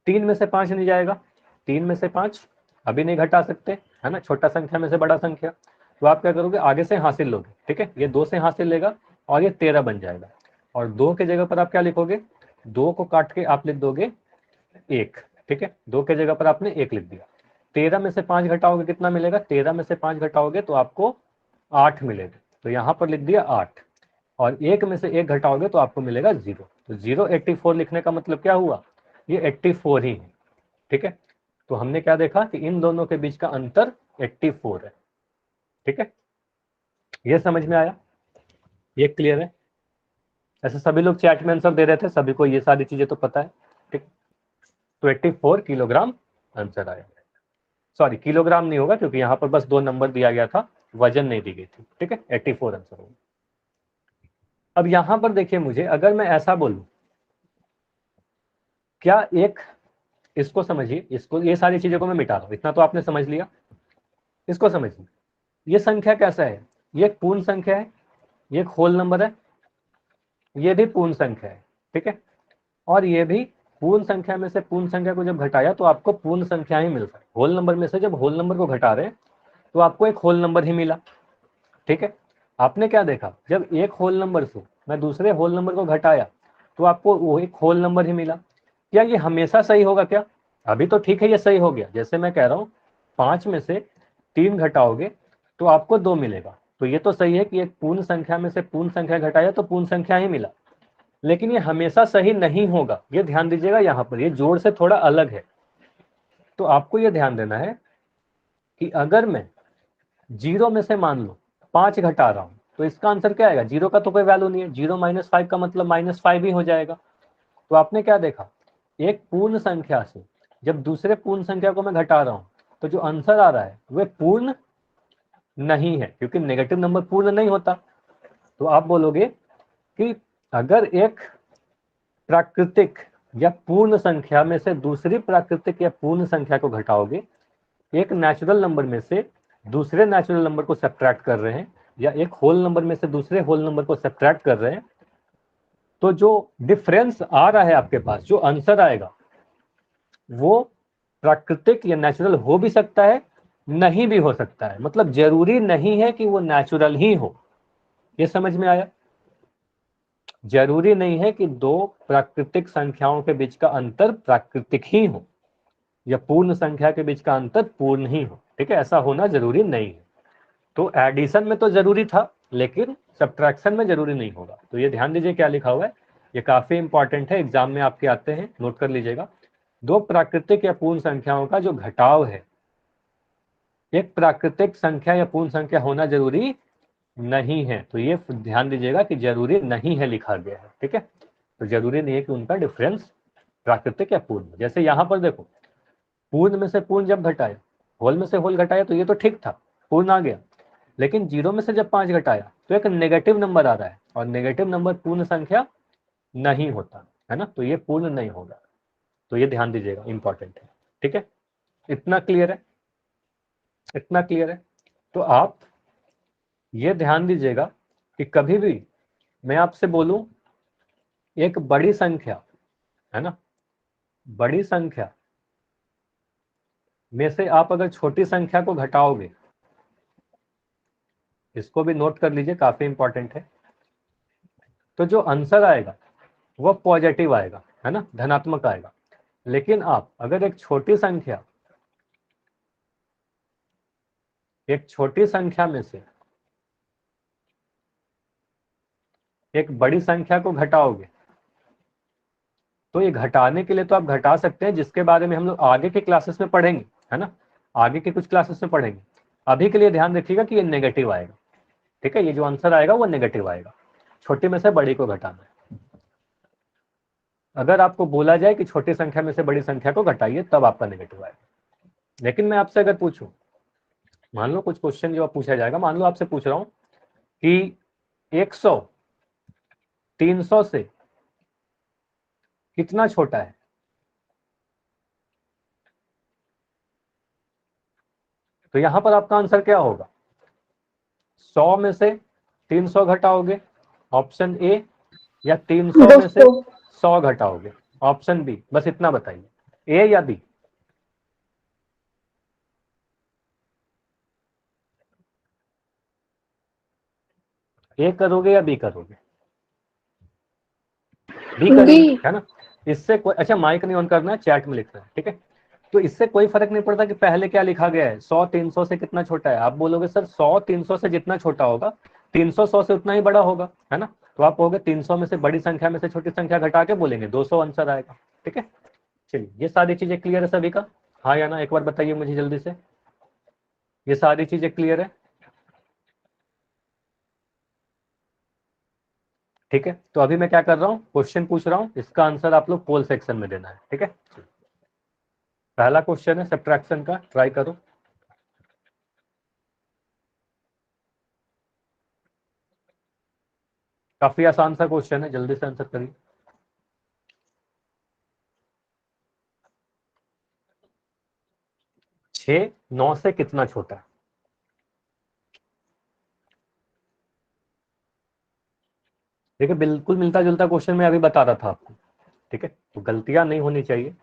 Speaker 1: 3 में से 5 नहीं जाएगा, 3 में से 5 अभी नहीं घटा सकते, है ना, छोटा संख्या में से बड़ा संख्या। तो आप क्या करोगे, आगे से हासिल लोगे, ठीक है। ये 2 से हासिल लेगा और ये 13 बन जाएगा, और 2 की जगह पर आप क्या लिखोगे, 2 को काट के आप लिख दोगे 1, ठीक है। 2 की जगह पर आपने 1 लिख दिया। 13 में से 5 घटाओगे कितना मिलेगा, 13 में से 5 घटाओगे तो आपको 8 मिलेगा, तो यहाँ पर लिख दिया 8। और 1 में से 1 घटाओगे तो आपको मिलेगा 0। तो 084 लिखने का मतलब क्या हुआ, ये 84 ही है, ठीक है। तो हमने क्या देखा कि इन दोनों के बीच का अंतर 84 है, ठीक है। ये समझ में आया, ये क्लियर है। ऐसे सभी लोग चैट में आंसर दे रहे थे, सभी को ये सारी चीजें तो पता है, ठीक। तो 84 किलोग्राम आंसर आया। सॉरी किलोग्राम नहीं होगा क्योंकि यहाँ पर बस 2 नंबर दिया गया था, वजन नहीं दी गई थी, ठीक है, 84 आंसर होगा। अब यहां पर देखिए मुझे, अगर मैं ऐसा बोलूं, क्या एक, इसको समझिए, इसको, ये सारी चीजों को मैं मिटा रहा हूं, इतना तो आपने समझ लिया। इसको समझिए, ये संख्या कैसा है, ये एक पूर्ण संख्या है, ये एक होल नंबर है, ये भी पूर्ण संख्या है, ठीक है, और ये भी पूर्ण संख्या में से पूर्ण संख्या को जब घटाया तो आपको पूर्ण संख्या ही मिलता है। होल नंबर में से जब होल नंबर को घटा रहे हैं तो आपको एक होल नंबर ही मिला, ठीक है। आपने क्या देखा, जब एक होल नंबर से मैं दूसरे होल नंबर को घटाया तो आपको वो एक होल नंबर ही मिला। क्या ये हमेशा सही होगा क्या? अभी तो ठीक है, ये सही हो गया, जैसे मैं कह रहा हूँ 5 में से 3 घटाओगे तो आपको 2 मिलेगा, तो ये तो सही है कि एक पूर्ण संख्या में से पूर्ण संख्या घटाया तो पूर्ण संख्या ही मिला। लेकिन ये हमेशा सही नहीं होगा, ये ध्यान दीजिएगा, यहाँ पर ये जोड़ से थोड़ा अलग है। तो आपको ये ध्यान देना है कि अगर मैं 0 में से मान लो 5 घटा रहा हूं तो इसका आंसर क्या आएगा, 0 का तो कोई वैल्यू नहीं है, 0 माइनस 5 का मतलब माइनस 5 ही हो जाएगा। तो आपने क्या देखा, एक पूर्ण संख्या से जब दूसरे पूर्ण संख्या को मैं घटा रहा हूं तो जो आंसर आ रहा है वह पूर्ण नहीं है, क्योंकि नेगेटिव नंबर पूर्ण नहीं होता। तो आप बोलोगे कि अगर एक प्राकृतिक या पूर्ण संख्या में से दूसरी प्राकृतिक या पूर्ण संख्या को घटाओगे, एक नेचुरल नंबर में से दूसरे नेचुरल नंबर को सब्ट्रैक्ट कर रहे हैं, या एक होल नंबर में से दूसरे होल नंबर को सब्ट्रैक्ट कर रहे हैं, तो जो डिफरेंस आ रहा है आपके पास, जो आंसर आएगा वो प्राकृतिक या नेचुरल हो भी सकता है, नहीं भी हो सकता है। मतलब जरूरी नहीं है कि वो नेचुरल ही हो, ये समझ में आया? जरूरी नहीं है कि दो प्राकृतिक संख्याओं के बीच का अंतर प्राकृतिक ही हो या पूर्ण संख्या के बीच का अंतर पूर्ण ही हो, ठीक है, ऐसा होना जरूरी नहीं है। तो एडिशन में तो जरूरी था, लेकिन सब्ट्रैक्शन में जरूरी नहीं होगा। तो ये ध्यान दीजिए क्या लिखा हुआ है, ये काफी इंपॉर्टेंट है, एग्जाम में आपके आते हैं, नोट कर लीजिएगा। दो प्राकृतिक या पूर्ण संख्याओं का जो घटाव है, एक प्राकृतिक संख्या या पूर्ण संख्या होना जरूरी नहीं है। तो ये ध्यान दीजिएगा कि जरूरी नहीं है लिखा गया है, ठीक है। तो जरूरी नहीं है कि उनका डिफरेंस प्राकृतिक या पूर्ण। जैसे यहाँ पर देखो, पूर्ण में से पूर्ण जब घटाया, होल में से होल घटाया तो ये तो ठीक था, पूर्ण आ गया। लेकिन 0 में से जब 5 घटाया तो एक नेगेटिव नंबर आ रहा है, और नेगेटिव नंबर पूर्ण संख्या नहीं होता है ना, तो ये पूर्ण नहीं होगा। तो ये ध्यान दीजिएगा, इंपॉर्टेंट है, ठीक है। इतना क्लियर है? इतना क्लियर है? तो आप ये ध्यान दीजिएगा कि कभी भी मैं आपसे बोलूं एक बड़ी संख्या, है ना, बड़ी संख्या में से आप अगर छोटी संख्या को घटाओगे, इसको भी नोट कर लीजिए, काफी इंपॉर्टेंट है, तो जो आंसर आएगा वो पॉजिटिव आएगा, है ना, धनात्मक आएगा। लेकिन आप अगर एक छोटी संख्या में से एक बड़ी संख्या को घटाओगे, तो ये घटाने के लिए तो आप घटा सकते हैं, जिसके बारे में हम लोग आगे के क्लासेस में पढ़ेंगे, है ना, आगे के कुछ क्लासेस में पढ़ेंगे। अभी के लिए ध्यान रखिएगा कि ये नेगेटिव आएगा, ठीक है, ये जो आंसर आएगा वो नेगेटिव आएगा, छोटी में से बड़ी को घटाना है। अगर आपको बोला जाए कि छोटी संख्या में से बड़ी संख्या को घटाइए, तब आपका नेगेटिव आएगा। लेकिन मैं आपसे अगर पूछूं, मान लो कुछ क्वेश्चन जो पूछा जाएगा, मान लो आपसे पूछ रहा हूं कि 100 300 से कितना छोटा है, तो यहां पर आपका आंसर क्या होगा? 100 में से 300 घटाओगे, ऑप्शन ए, या 300 में से
Speaker 2: 200।
Speaker 1: 100 घटाओगे, ऑप्शन बी। बस इतना बताइए, ए या बी? ए करोगे या बी करोगे? B
Speaker 2: B.
Speaker 1: करेंगे, है ना। इससे कोई, अच्छा माइक नहीं ऑन करना है, चैट में लिखना है, ठीक है। तो इससे कोई फर्क नहीं पड़ता कि पहले क्या लिखा गया है, 100 300 से कितना छोटा है। आप बोलोगे सर 100 300 से जितना छोटा होगा, 300 100 से उतना ही बड़ा होगा, है ना। तो आप कहोगे 300 में से बड़ी संख्या में से छोटी संख्या घटा के बोलेंगे 200 आंसर आएगा, ठीक है। चलिए, ये सारी चीजें क्लियर है सभी का? हाँ या ना, एक बार बताइए मुझे जल्दी से, ये सारी चीजें क्लियर है? ठीक है, तो अभी मैं क्या कर रहा हूँ, क्वेश्चन पूछ रहा हूँ, इसका आंसर आप लोग पोल सेक्शन में देना है, ठीक है। पहला क्वेश्चन है सब्ट्रैक्शन का, ट्राई करो। काफी आसान सा क्वेश्चन है, जल्दी से आंसर करिए। 6 9 से कितना छोटा है? देखिए बिल्कुल मिलता जुलता क्वेश्चन मैं अभी बता रहा था आपको। ठीक है, तो गलतियां नहीं होनी चाहिए,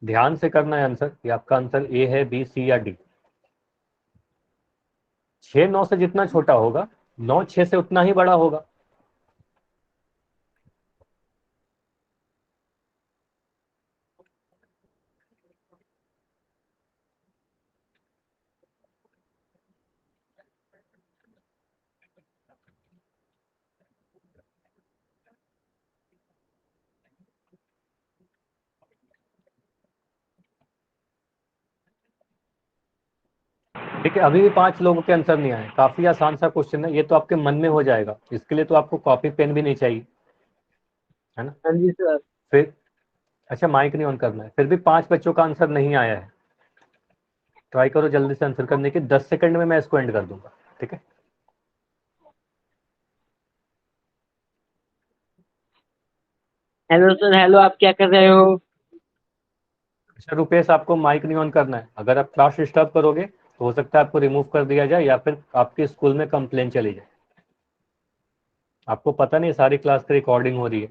Speaker 1: ध्यान से करना है आंसर कि आपका आंसर ए है, बी, सी या डी। 6 9 से जितना छोटा होगा, 9 6 से उतना ही बड़ा होगा। ठीक है, अभी भी 5 लोगों के आंसर नहीं आए, काफी आसान सा क्वेश्चन है, ये तो आपके मन में हो जाएगा, इसके लिए तो आपको कॉपी पेन भी नहीं चाहिए, है ना।
Speaker 2: हाँ जी सर।
Speaker 1: फिर अच्छा, माइक नहीं ऑन करना है, फिर भी 5 बच्चों का आंसर नहीं आया है। ट्राई करो जल्दी से आंसर करने की, 10 सेकंड में मैं इसको एंड कर दूंगा। ठीक है।
Speaker 2: हेलो सर, हेलो, आप क्या कर रहे हो?
Speaker 1: अच्छा रुपेश, आपको माइक नहीं ऑन करना है, अगर आप क्लास डिस्टर्ब करोगे तो हो सकता है आपको रिमूव कर दिया जाए या फिर आपके स्कूल में कंप्लेन चली जाए। आपको पता नहीं सारी क्लास की रिकॉर्डिंग हो रही है।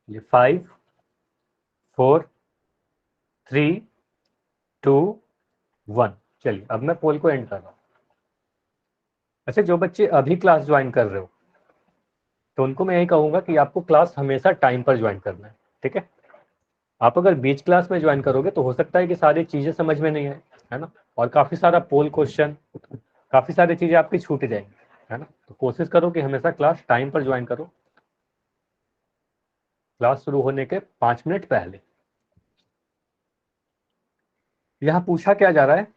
Speaker 1: ये 5 4 3 2 1। चलिए अब मैं पोल को एंड कर रहा हूँ। अच्छा, जो बच्चे अभी क्लास ज्वाइन कर रहे हो तो उनको मैं यही कहूंगा कि आपको क्लास हमेशा टाइम पर ज्वाइन करना है। ठीक है, आप अगर बीच क्लास में ज्वाइन करोगे तो हो सकता है कि सारी चीजें समझ में नहीं आए, है ना, और काफी सारा पोल क्वेश्चन, काफी सारी चीजें आपकी छूट जाएंगी, है ना। तो कोशिश करो कि हमेशा क्लास टाइम पर ज्वाइन करो, क्लास शुरू होने के 5 मिनट पहले। यहाँ पूछा क्या जा रहा है,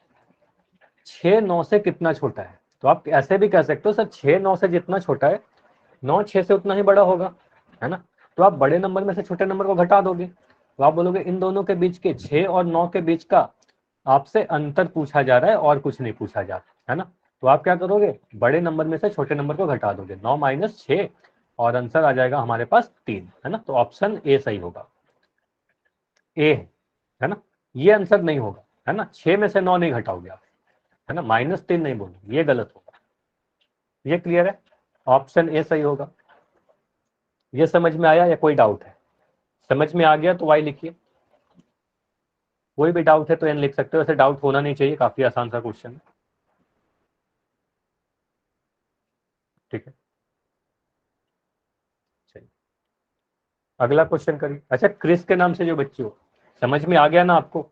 Speaker 1: 6 9 से कितना छोटा है, तो आप ऐसे भी कह सकते हो सर 6 9 से जितना छोटा है, 9 6 से उतना ही बड़ा होगा, है ना। तो आप बड़े नंबर में से छोटे नंबर को घटा दोगे, तो आप बोलोगे इन दोनों के बीच के 6 और 9 के बीच का आपसे अंतर पूछा जा रहा है और कुछ नहीं पूछा जा रहा है ना। तो आप क्या करोगे, बड़े नंबर में से छोटे नंबर को घटा दोगे, 9 माइनस 6, और आंसर आ जाएगा हमारे पास 3, है ना। तो ऑप्शन ए सही होगा, ए है ना। ये आंसर नहीं होगा, है ना, 6 में से 9 नहीं घटाओगे आप, है ना, -3 नहीं बोलोगे, ये गलत होगा। ये क्लियर है, ऑप्शन ए सही होगा। ये समझ में आया या कोई डाउट है? समझ में आ गया तो वाई लिखिए, कोई भी डाउट है तो एन लिख सकते हो, वैसे डाउट होना नहीं चाहिए, काफी आसान सा क्वेश्चन है। ठीक है, चलिए अगला क्वेश्चन करिए। अच्छा, क्रिस के नाम से जो बच्ची हो, समझ में आ गया ना आपको,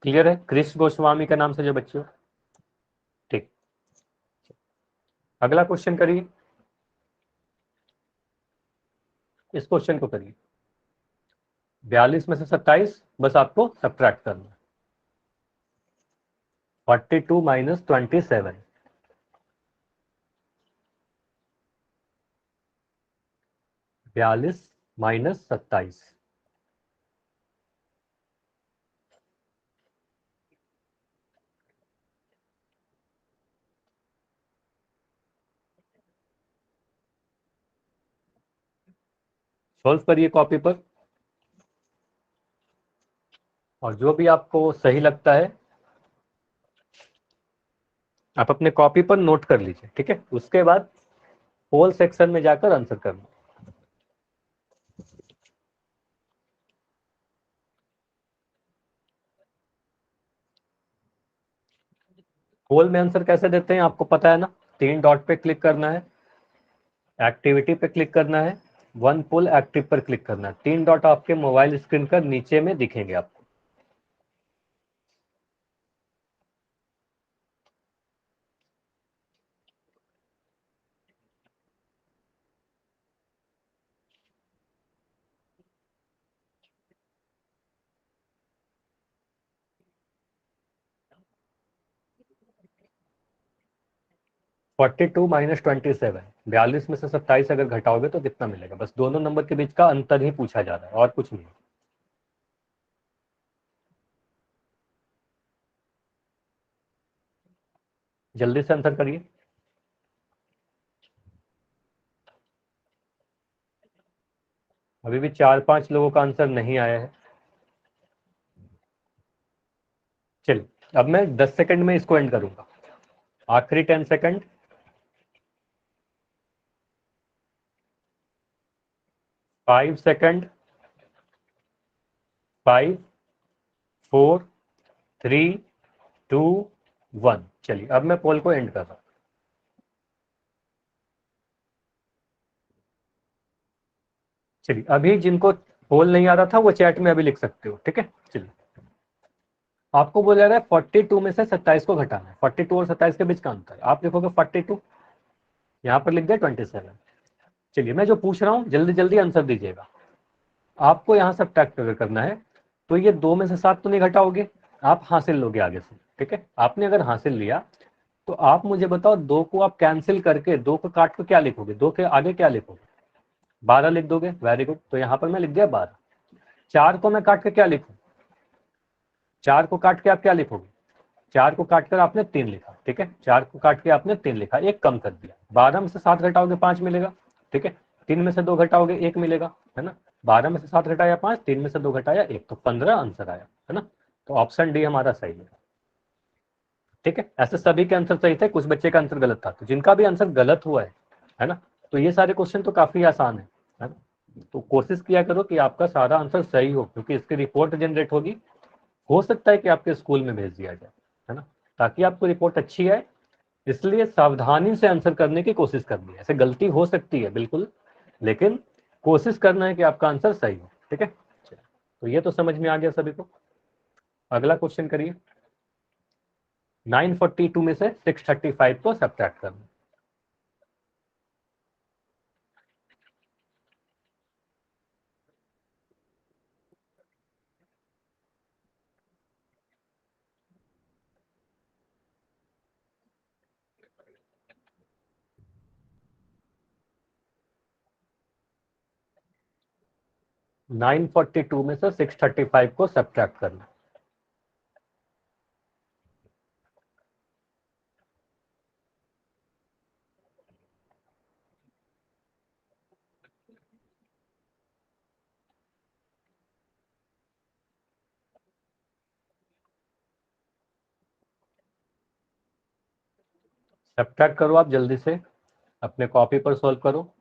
Speaker 1: क्लियर है, क्रिस गोस्वामी के नाम से जो बच्ची हो। ठीक, अगला क्वेश्चन करिए, इस क्वेश्चन को करिए। 42 में से 27 बस आपको सब्ट्रैक्ट करना है, 42 माइनस 27, 42 माइनस 27। सॉल्व करिए कॉपी पर, और जो भी आपको सही लगता है आप अपने कॉपी पर नोट कर लीजिए। ठीक है, उसके बाद पोल सेक्शन में जाकर आंसर करना। पोल में आंसर कैसे देते हैं आपको पता है ना, 3 डॉट पे क्लिक करना है, एक्टिविटी पे क्लिक करना है, वन पोल एक्टिव पर क्लिक करना है। 3 डॉट आपके मोबाइल स्क्रीन का नीचे में दिखेंगे आपको। 42 माइनस 27, 42 में से 27 अगर घटाओगे तो कितना मिलेगा, बस दोनों नंबर के बीच का अंतर ही पूछा जा रहा है और कुछ नहीं। जल्दी से आंसर करिए। अभी भी 4-5 लोगों का आंसर नहीं आया है। चलिए अब मैं 10 सेकंड में इसको एंड करूंगा, आखिरी 10 सेकंड। 5 सेकंड, 5, 4, 3, 2, 1। चलिए अब मैं पोल को एंड कर रहा हूं। चलिए अभी जिनको पोल नहीं आ रहा था वो चैट में अभी लिख सकते हो, ठीक है। चलिए आपको बोला रहा है 42 में से 27 को घटाना है। 42 और 27 के बीच का अंतर आप लिखोगे 42, यहां पर लिख दिया 27। चलिए मैं जो पूछ रहा हूं जल्दी जल्दी आंसर दीजिएगा। आपको यहाँ सब्ट्रैक्ट अगर करना है तो ये 2 में से 7 तो नहीं घटाओगे, आप हासिल लोगे आगे से, ठीक है। आपने अगर हासिल लिया तो आप मुझे बताओ 2 को आप कैंसिल करके 2 को काट कर क्या लिखोगे, 2 के आगे क्या लिखोगे, 12 लिख दोगे। वेरी गुड, तो यहाँ पर मैं लिख दिया 12। 4 को मैं काट कर क्या लिखूं, 4 को काट के आप क्या लिखोगे, 4 को काट कर आपने 3 लिखा, ठीक है। 4 को काट के आपने 3 लिखा, एक कम कर दिया। 12 में से 7 घटाओगे 5 मिलेगा, ठीक है। 3 में से 2 घटाओगे 1 मिलेगा, है ना। 12 में से 7 घटाया 5, 3 में से 2 घटाया 1, तो 15 आंसर आया, है ना। तो ऑप्शन डी हमारा सही है, ठीक है। ऐसे सभी के आंसर सही थे, कुछ बच्चे का आंसर गलत था, तो जिनका भी आंसर गलत हुआ है ना, तो ये सारे क्वेश्चन तो काफी आसान है ना। तो कोशिश किया करो कि आपका सारा आंसर सही हो, क्योंकि इसकी रिपोर्ट जनरेट होगी, हो सकता है कि आपके स्कूल में भेज दिया जाए, है ना, ताकि आपको रिपोर्ट अच्छी आए। इसलिए सावधानी से आंसर करने की कोशिश करनी है। ऐसे गलती हो सकती है बिल्कुल, लेकिन कोशिश करना है कि आपका आंसर सही हो, ठीक है। तो ये तो समझ में आ गया सभी को। अगला क्वेश्चन करिए। 942 में से 635 को सब्ट्रैक्ट करना। नाइन 42 में से 635 को सब्ट्रैक्ट करना। सब्ट्रैक्ट करो आप जल्दी से, अपने कॉपी पर सॉल्व करो।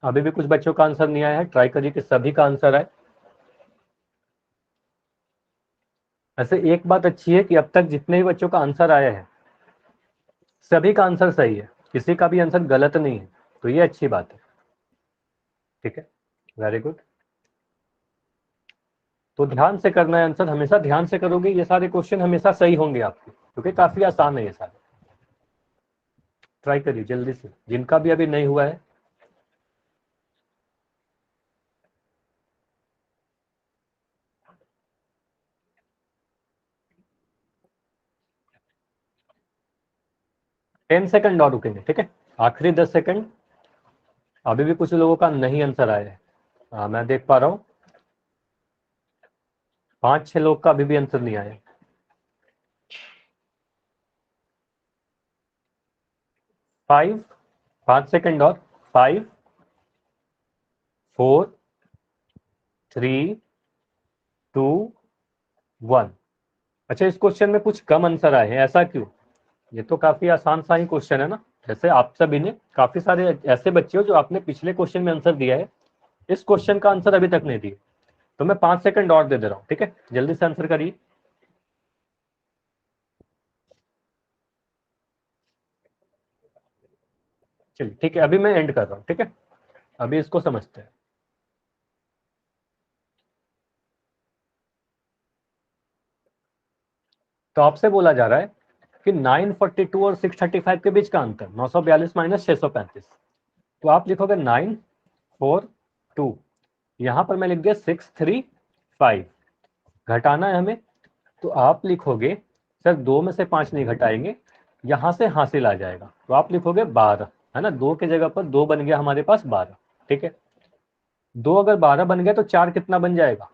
Speaker 1: अभी भी कुछ बच्चों का आंसर नहीं आया है, ट्राई करिए कि सभी का आंसर आए। ऐसे एक बात अच्छी है कि अब तक जितने भी बच्चों का आंसर आया है सभी का आंसर सही है, किसी का भी आंसर गलत नहीं है, तो ये अच्छी बात है, ठीक है। Very good. तो ध्यान से करना है आंसर, हमेशा ध्यान से करोगे ये सारे क्वेश्चन हमेशा सही होंगे आपके, क्योंकि काफी आसान है ये सारे। ट्राई करिए जल्दी से, जिनका भी अभी नहीं हुआ है। टेन सेकंड और रुकेंगे, ठीक है। आखिरी 10 सेकंड। अभी भी कुछ लोगों का नहीं आंसर आया है। मैं देख पा रहा हूँ 5-6 लोग का अभी भी आंसर नहीं आया। 5, 5 सेकंड और। 5, 4, 3, 2, 1। अच्छा इस क्वेश्चन में कुछ कम आंसर आए हैं, ऐसा क्यों? ये तो काफी आसान सा ही क्वेश्चन है ना। जैसे आप सभी ने, काफी सारे ऐसे बच्चे हो जो आपने पिछले क्वेश्चन में आंसर दिया है, इस क्वेश्चन का आंसर अभी तक नहीं दिए, तो मैं 5 सेकंड और दे दे रहा हूँ, ठीक है। जल्दी से आंसर करिए। चलिए ठीक है, अभी मैं एंड कर रहा हूँ, ठीक है। अभी इसको समझते हैं। तो आपसे बोला जा रहा है कि 942 और 635 के बीच का अंतर 942 माइनस 635। तो आप लिखोगे 942, यहां पर मैं लिख दिया 635, घटाना है हमें। तो आप लिखोगे सर 2 में से 5 नहीं घटाएंगे, यहां से हासिल आ जाएगा, तो आप लिखोगे 12, है ना। 2 की जगह पर 2 बन गया हमारे पास 12, ठीक है। 2 अगर 12 बन गया तो 4 कितना बन जाएगा,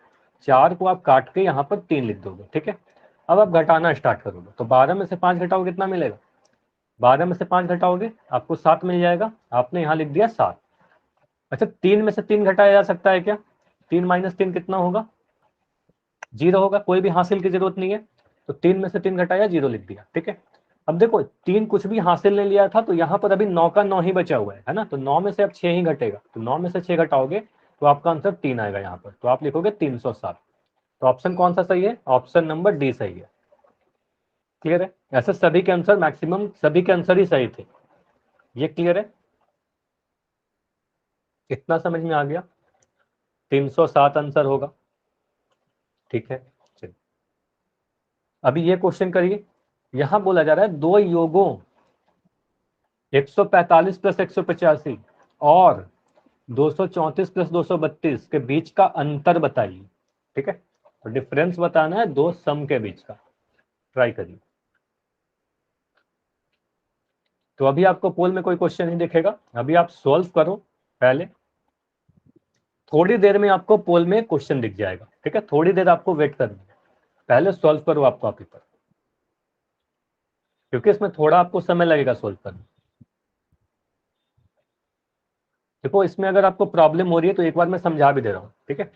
Speaker 1: 4 को आप काट के यहाँ पर 3 लिख दोगे, ठीक है। अब आप घटाना स्टार्ट करोगे, तो 12 में से 5 घटाओगे कितना मिलेगा, 12 में से 5 घटाओगे आपको 7 मिल जाएगा, आपने यहाँ लिख दिया 7। अच्छा 3 में से 3 घटाया जा सकता है क्या, 3 माइनस 3 कितना होगा, 0 होगा, कोई भी हासिल की जरूरत नहीं है। तो 3 में से 3 घटाया, 0 लिख दिया, ठीक है। अब देखो 3 कुछ भी हासिल नहीं लिया था, तो यहाँ पर अभी 9 का 9 ही बचा हुआ है ना। तो 9 में से अब 6 ही घटेगा, तो 9 में से 6 घटाओगे तो आपका आंसर 3 आएगा यहाँ पर, तो आप लिखोगे 307। तो ऑप्शन कौन सा सही है, ऑप्शन नंबर डी सही है। क्लियर है, ऐसे सभी के आंसर, मैक्सिमम सभी के आंसर ही सही थे। ये क्लियर है, इतना समझ में आ गया, 307 आंसर होगा, ठीक है। चलिए अभी ये क्वेश्चन करिए, यहां बोला जा रहा है दो योगों 145 प्लस 185 और 234 प्लस 232 के बीच का अंतर बताइए, ठीक है। तो डिफरेंस बताना है दो सम के बीच का, ट्राई करिए। तो अभी आपको पोल में कोई क्वेश्चन नहीं दिखेगा, अभी आप सॉल्व करो पहले, थोड़ी देर में आपको पोल में क्वेश्चन दिख जाएगा, ठीक है। थोड़ी देर आपको वेट करनी है, पहले सॉल्व करो आप कॉपी पर, क्योंकि इसमें थोड़ा आपको समय लगेगा सॉल्व करने। देखो इसमें अगर आपको प्रॉब्लम हो रही है तो एक बार मैं समझा भी दे रहा हूं, ठीक है।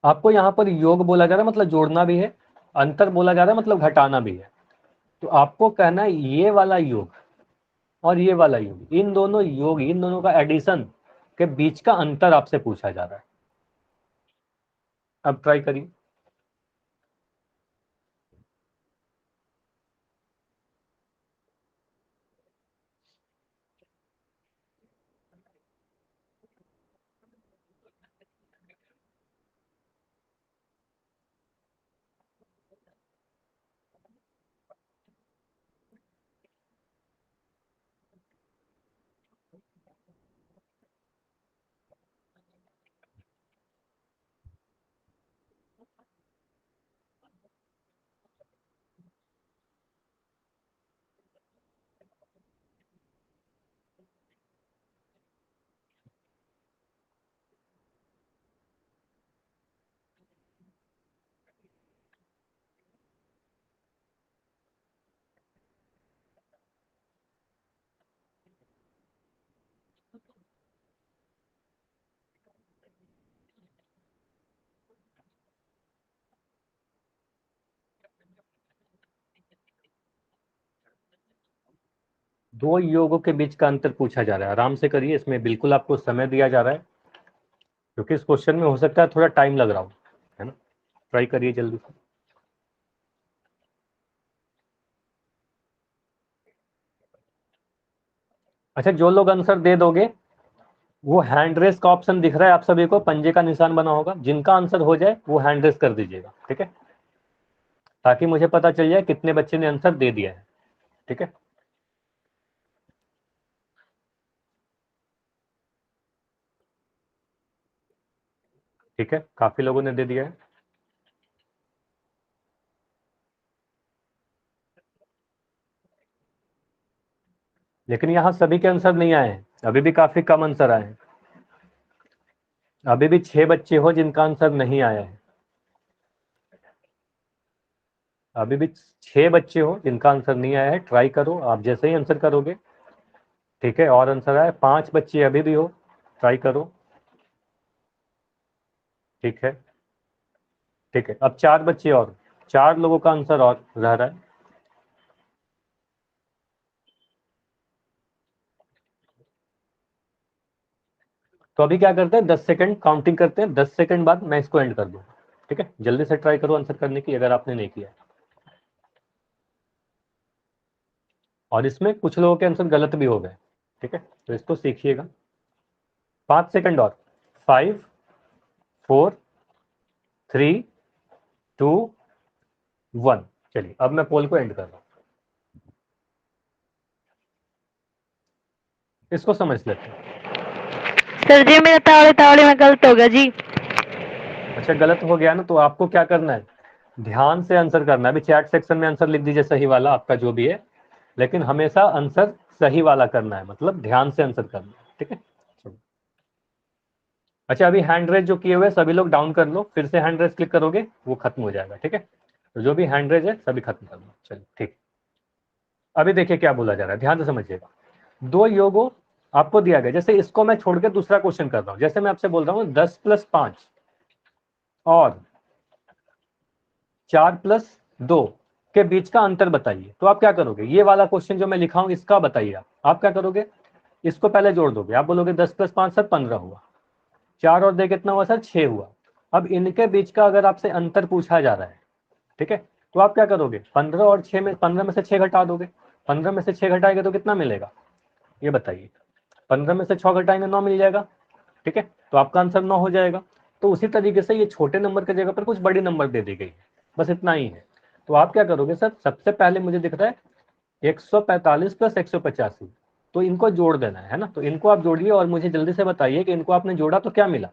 Speaker 1: आपको यहाँ पर योग बोला जा रहा है मतलब जोड़ना भी है, अंतर बोला जा रहा है मतलब घटाना भी है। तो आपको कहना है ये वाला योग और ये वाला योग, इन दोनों योग, इन दोनों का एडिशन के बीच का अंतर आपसे पूछा जा रहा है। अब ट्राई करिए। दो योगों के बीच का अंतर पूछा जा रहा है, आराम से करिए, इसमें बिल्कुल आपको समय दिया जा रहा है, क्योंकि इस क्वेश्चन में हो सकता है थोड़ा टाइम लग रहा हो, है ना। ट्राई करिए जल्दी से। अच्छा जो लोग आंसर दे दोगे, वो हैंड रेस का ऑप्शन दिख रहा है आप सभी को, पंजे का निशान बना होगा, जिनका आंसर हो जाए वो हैंड रेस कर दीजिएगा, ठीक है, ताकि मुझे पता चल जाए कितने बच्चे ने आंसर दे दिया है, ठीक है। ठीक है, काफी लोगों ने दे दिया है, लेकिन यहाँ सभी के आंसर नहीं आए हैं, अभी भी काफी कम आंसर आए हैं। अभी भी 6 बच्चे हो जिनका आंसर नहीं आया है, अभी भी 6 बच्चे हो जिनका आंसर नहीं आया है। ट्राई करो, आप जैसे ही आंसर करोगे, ठीक है। और आंसर आए, 5 बच्चे अभी भी हो, ट्राई करो, ठीक है। ठीक है, अब 4 बच्चे और, 4 लोगों का आंसर और रह रहा है। तो अभी क्या करते हैं, 10 सेकंड काउंटिंग करते हैं, 10 सेकंड बाद मैं इसको एंड कर दूंगा, ठीक है। जल्दी से ट्राई करो आंसर करने की अगर आपने नहीं किया। और इसमें कुछ लोगों के आंसर गलत भी हो गए, ठीक है, तो इसको सीखिएगा। 5 सेकंड और, 5, 4, 3, 2, 1। चलिए अब मैं पोल को एंड कर रहा हूँ, इसको समझ लेते हैं।
Speaker 3: सर जी मेरा तावड़े तावड़े में गलत हो गया जी।
Speaker 1: अच्छा गलत हो गया ना, तो आपको क्या करना है, ध्यान से आंसर करना है। अभी चैट सेक्शन में आंसर लिख दीजिए सही वाला आपका जो भी है, लेकिन हमेशा आंसर सही वाला करना है, मतलब ध्यान से आंसर करना है, ठीक है। अच्छा अभी हैंड रेज जो किए हुए सभी लोग डाउन कर लो, फिर से हैंड रेज क्लिक करोगे वो खत्म हो जाएगा, ठीक है। तो जो भी हैंड रेज है सभी खत्म कर लो। चलिए ठीक, अभी देखिए क्या बोला जा रहा है, ध्यान से समझिएगा। दो योगों आपको दिया गया, जैसे इसको मैं छोड़ के दूसरा क्वेश्चन कर रहा हूं, जैसे मैं आपसे बोल रहा हूँ 10 + 5 और 4 + 2 के बीच का अंतर बताइए, तो आप क्या करोगे, ये वाला क्वेश्चन जो मैं लिखा हूं इसका बताइए। आप क्या करोगे, इसको पहले जोड़ दोगे, आप बोलोगे 10 + 5 सर 15 हुआ, 4 और 2 कितना हुआ सर 6 हुआ। अब इनके बीच का अगर आपसे अंतर पूछा जा रहा है, ठीक है, तो आप क्या करोगे, 15 और 6 में 15 में से 6 घटा दोगे, 15 में से 6 घटाएंगे तो कितना मिलेगा, ये बताइए। 15 में से 6 घटाएंगे 9 मिल जाएगा, ठीक है, तो आपका आंसर 9 हो जाएगा। तो उसी तरीके से ये छोटे नंबर की जगह पर कुछ बड़ी नंबर दे दी गई है, बस इतना ही है। तो आप क्या करोगे सर, सबसे पहले मुझे दिख रहा है 145 + 185, तो इनको जोड़ देना है ना, तो इनको आप जोड़िए और मुझे जल्दी से बताइए कि इनको आपने जोड़ा तो क्या मिला।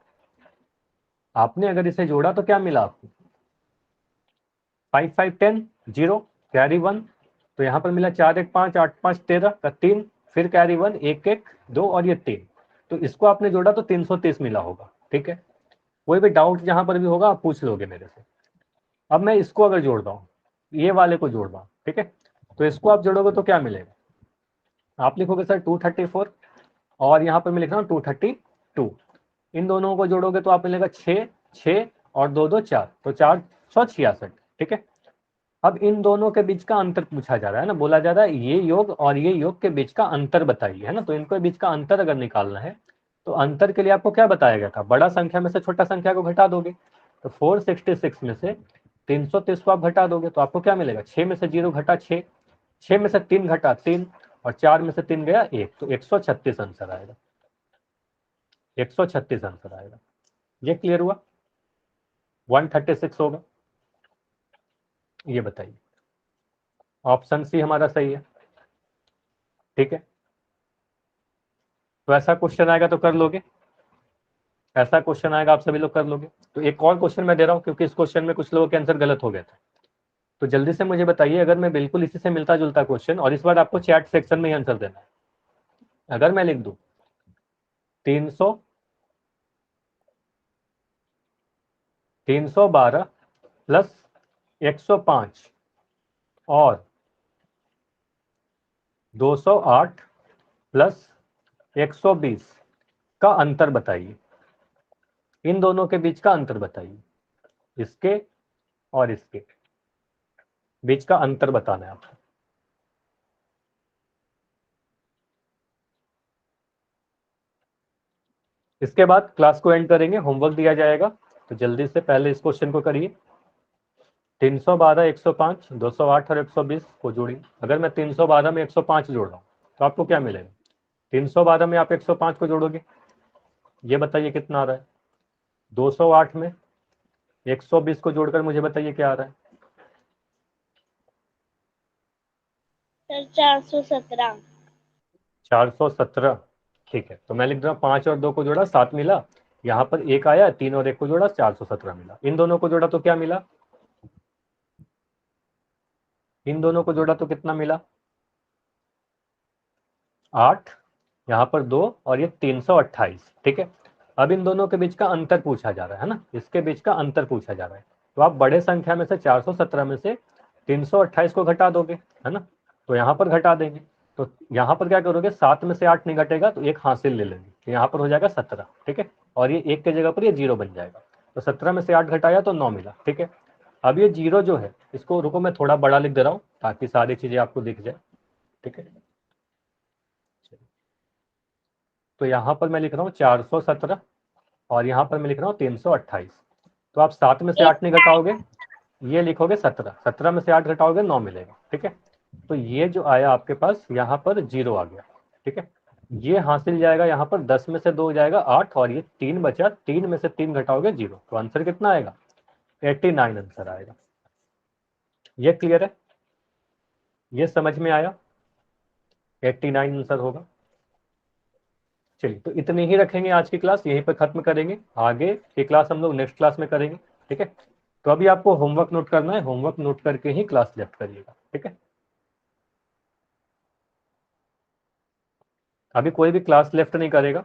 Speaker 1: आपने अगर इसे जोड़ा तो क्या मिला आपको, 5 5 10 0 कैरी 1, तो यहाँ पर मिला 4 1 5 8 5 13 का 3, फिर कैरी 1 1 1 2 और ये 3, तो इसको आपने जोड़ा तो 330 मिला होगा, ठीक है। कोई भी डाउट जहां पर भी होगा आप पूछ लोगे मेरे से। अब मैं इसको अगर जोड़ रहा हूँ, ये वाले को जोड़ रहा हूँ, ठीक है, तो इसको आप जोड़ोगे तो क्या मिलेगा, आप लिखोगे सर 234 और यहाँ पर मैं लिख रहा हूँ 232, इन दोनों को जोड़ोगे तो आप मिलेगा 6 6 और 2 2 4, तो 466, ठीक है। अब इन दोनों के बीच का अंतर पूछा जा रहा है ना, बोला जा रहा है ये योग और ये योग के बीच का अंतर बताइए, है ना, तो इनके बीच का अंतर अगर निकालना है तो अंतर के लिए आपको क्या बताया गया था, बड़ा संख्या में से छोटा संख्या को घटा दोगे, तो 466 में से 330 को आप घटा दोगे तो आपको क्या मिलेगा, 6 में से 0 घटा 6, 6 में से 3 घटा 3 और 4 में से 3 गया 1, तो 136 आंसर आएगा, 136 आंसर आएगा। ये क्लियर हुआ, 136 होगा, ये बताइए। ऑप्शन सी हमारा सही है, ठीक है। तो ऐसा क्वेश्चन आएगा तो कर लोगे, ऐसा क्वेश्चन आएगा आप सभी लोग कर लोगे। तो एक और क्वेश्चन मैं दे रहा हूं क्योंकि इस क्वेश्चन में कुछ लोगों के आंसर गलत हो गए थे, तो जल्दी से मुझे बताइए, अगर मैं बिल्कुल इसी से मिलता जुलता क्वेश्चन, और इस बार आपको चैट सेक्शन में ही आंसर देना है, अगर मैं लिख दूं 312 + 105 और 208 + 120 का अंतर बताइए, इन दोनों के बीच का अंतर बताइए, इसके और इसके बीच का अंतर बताना है आपको। इसके बाद क्लास को एंड करेंगे, होमवर्क दिया जाएगा, तो जल्दी से पहले इस क्वेश्चन को करिए। 312 105 208 और 120 को जोड़िए। अगर मैं 312 में 105 जोड़ रहा हूँ तो आपको क्या मिलेगा, 312 में आप 105 को जोड़ोगे, ये बताइए कितना आ रहा है, 208 में 120 को जोड़कर मुझे बताइए क्या आ रहा है,
Speaker 3: सर 417।
Speaker 1: 417, ठीक है। तो मैं लिख रहा हूँ 5 और 2 को जोड़ा 7 मिला, यहाँ पर 1 आया, 3 और 1 को जोड़ा 417 मिला, इन दोनों को जोड़ा तो क्या मिला, इन दोनों को जोड़ा तो कितना मिला 8, यहाँ पर 2 और ये 328, ठीक है। अब इन दोनों के बीच का अंतर पूछा जा रहा है ना, इसके बीच का अंतर पूछा जा रहा है, तो आप बड़े संख्या में से 417 में से 328 को घटा दोगे, है ना, तो यहाँ पर घटा देंगे, तो यहाँ पर क्या करोगे, 7 में से 8 नहीं घटेगा तो एक हासिल ले लेंगे, तो यहाँ पर हो जाएगा 17, ठीक है, और ये 1 की जगह पर ये 0 बन जाएगा, तो 17 में से 8 घटाया तो 9 मिला, ठीक है। अब ये 0 जो है इसको रुको मैं थोड़ा बड़ा लिख दे रहा हूँ ताकि सारी चीजें आपको दिख जाए, ठीक है। तो यहाँ पर मैं लिख रहा हूँ 417 और यहाँ पर मैं लिख रहा हूँ 328, तो आप 7 में से 8 नहीं घटाओगे, ये लिखोगे 17, 17 में से 8 घटाओगे 9 मिलेगा, ठीक है। तो ये जो आया आपके पास यहाँ पर 0 आ गया, ठीक है, ये हासिल जाएगा यहाँ पर 10 में से 2 जाएगा 8 और ये 3 बचा, 3 में से 3 घटाओगे 0, तो आंसर कितना आएगा 89 आंसर आएगा। ये क्लियर है? ये समझ में आया? 89 आंसर होगा। चलिए, तो इतने ही रखेंगे, आज की क्लास यहीं पर खत्म करेंगे, आगे की क्लास हम लोग नेक्स्ट क्लास में करेंगे। ठीक है, तो अभी आपको होमवर्क नोट करना है, होमवर्क नोट करके ही क्लास लेफ्ट करिएगा। ठीक है, अभी कोई भी क्लास लेफ्ट नहीं करेगा,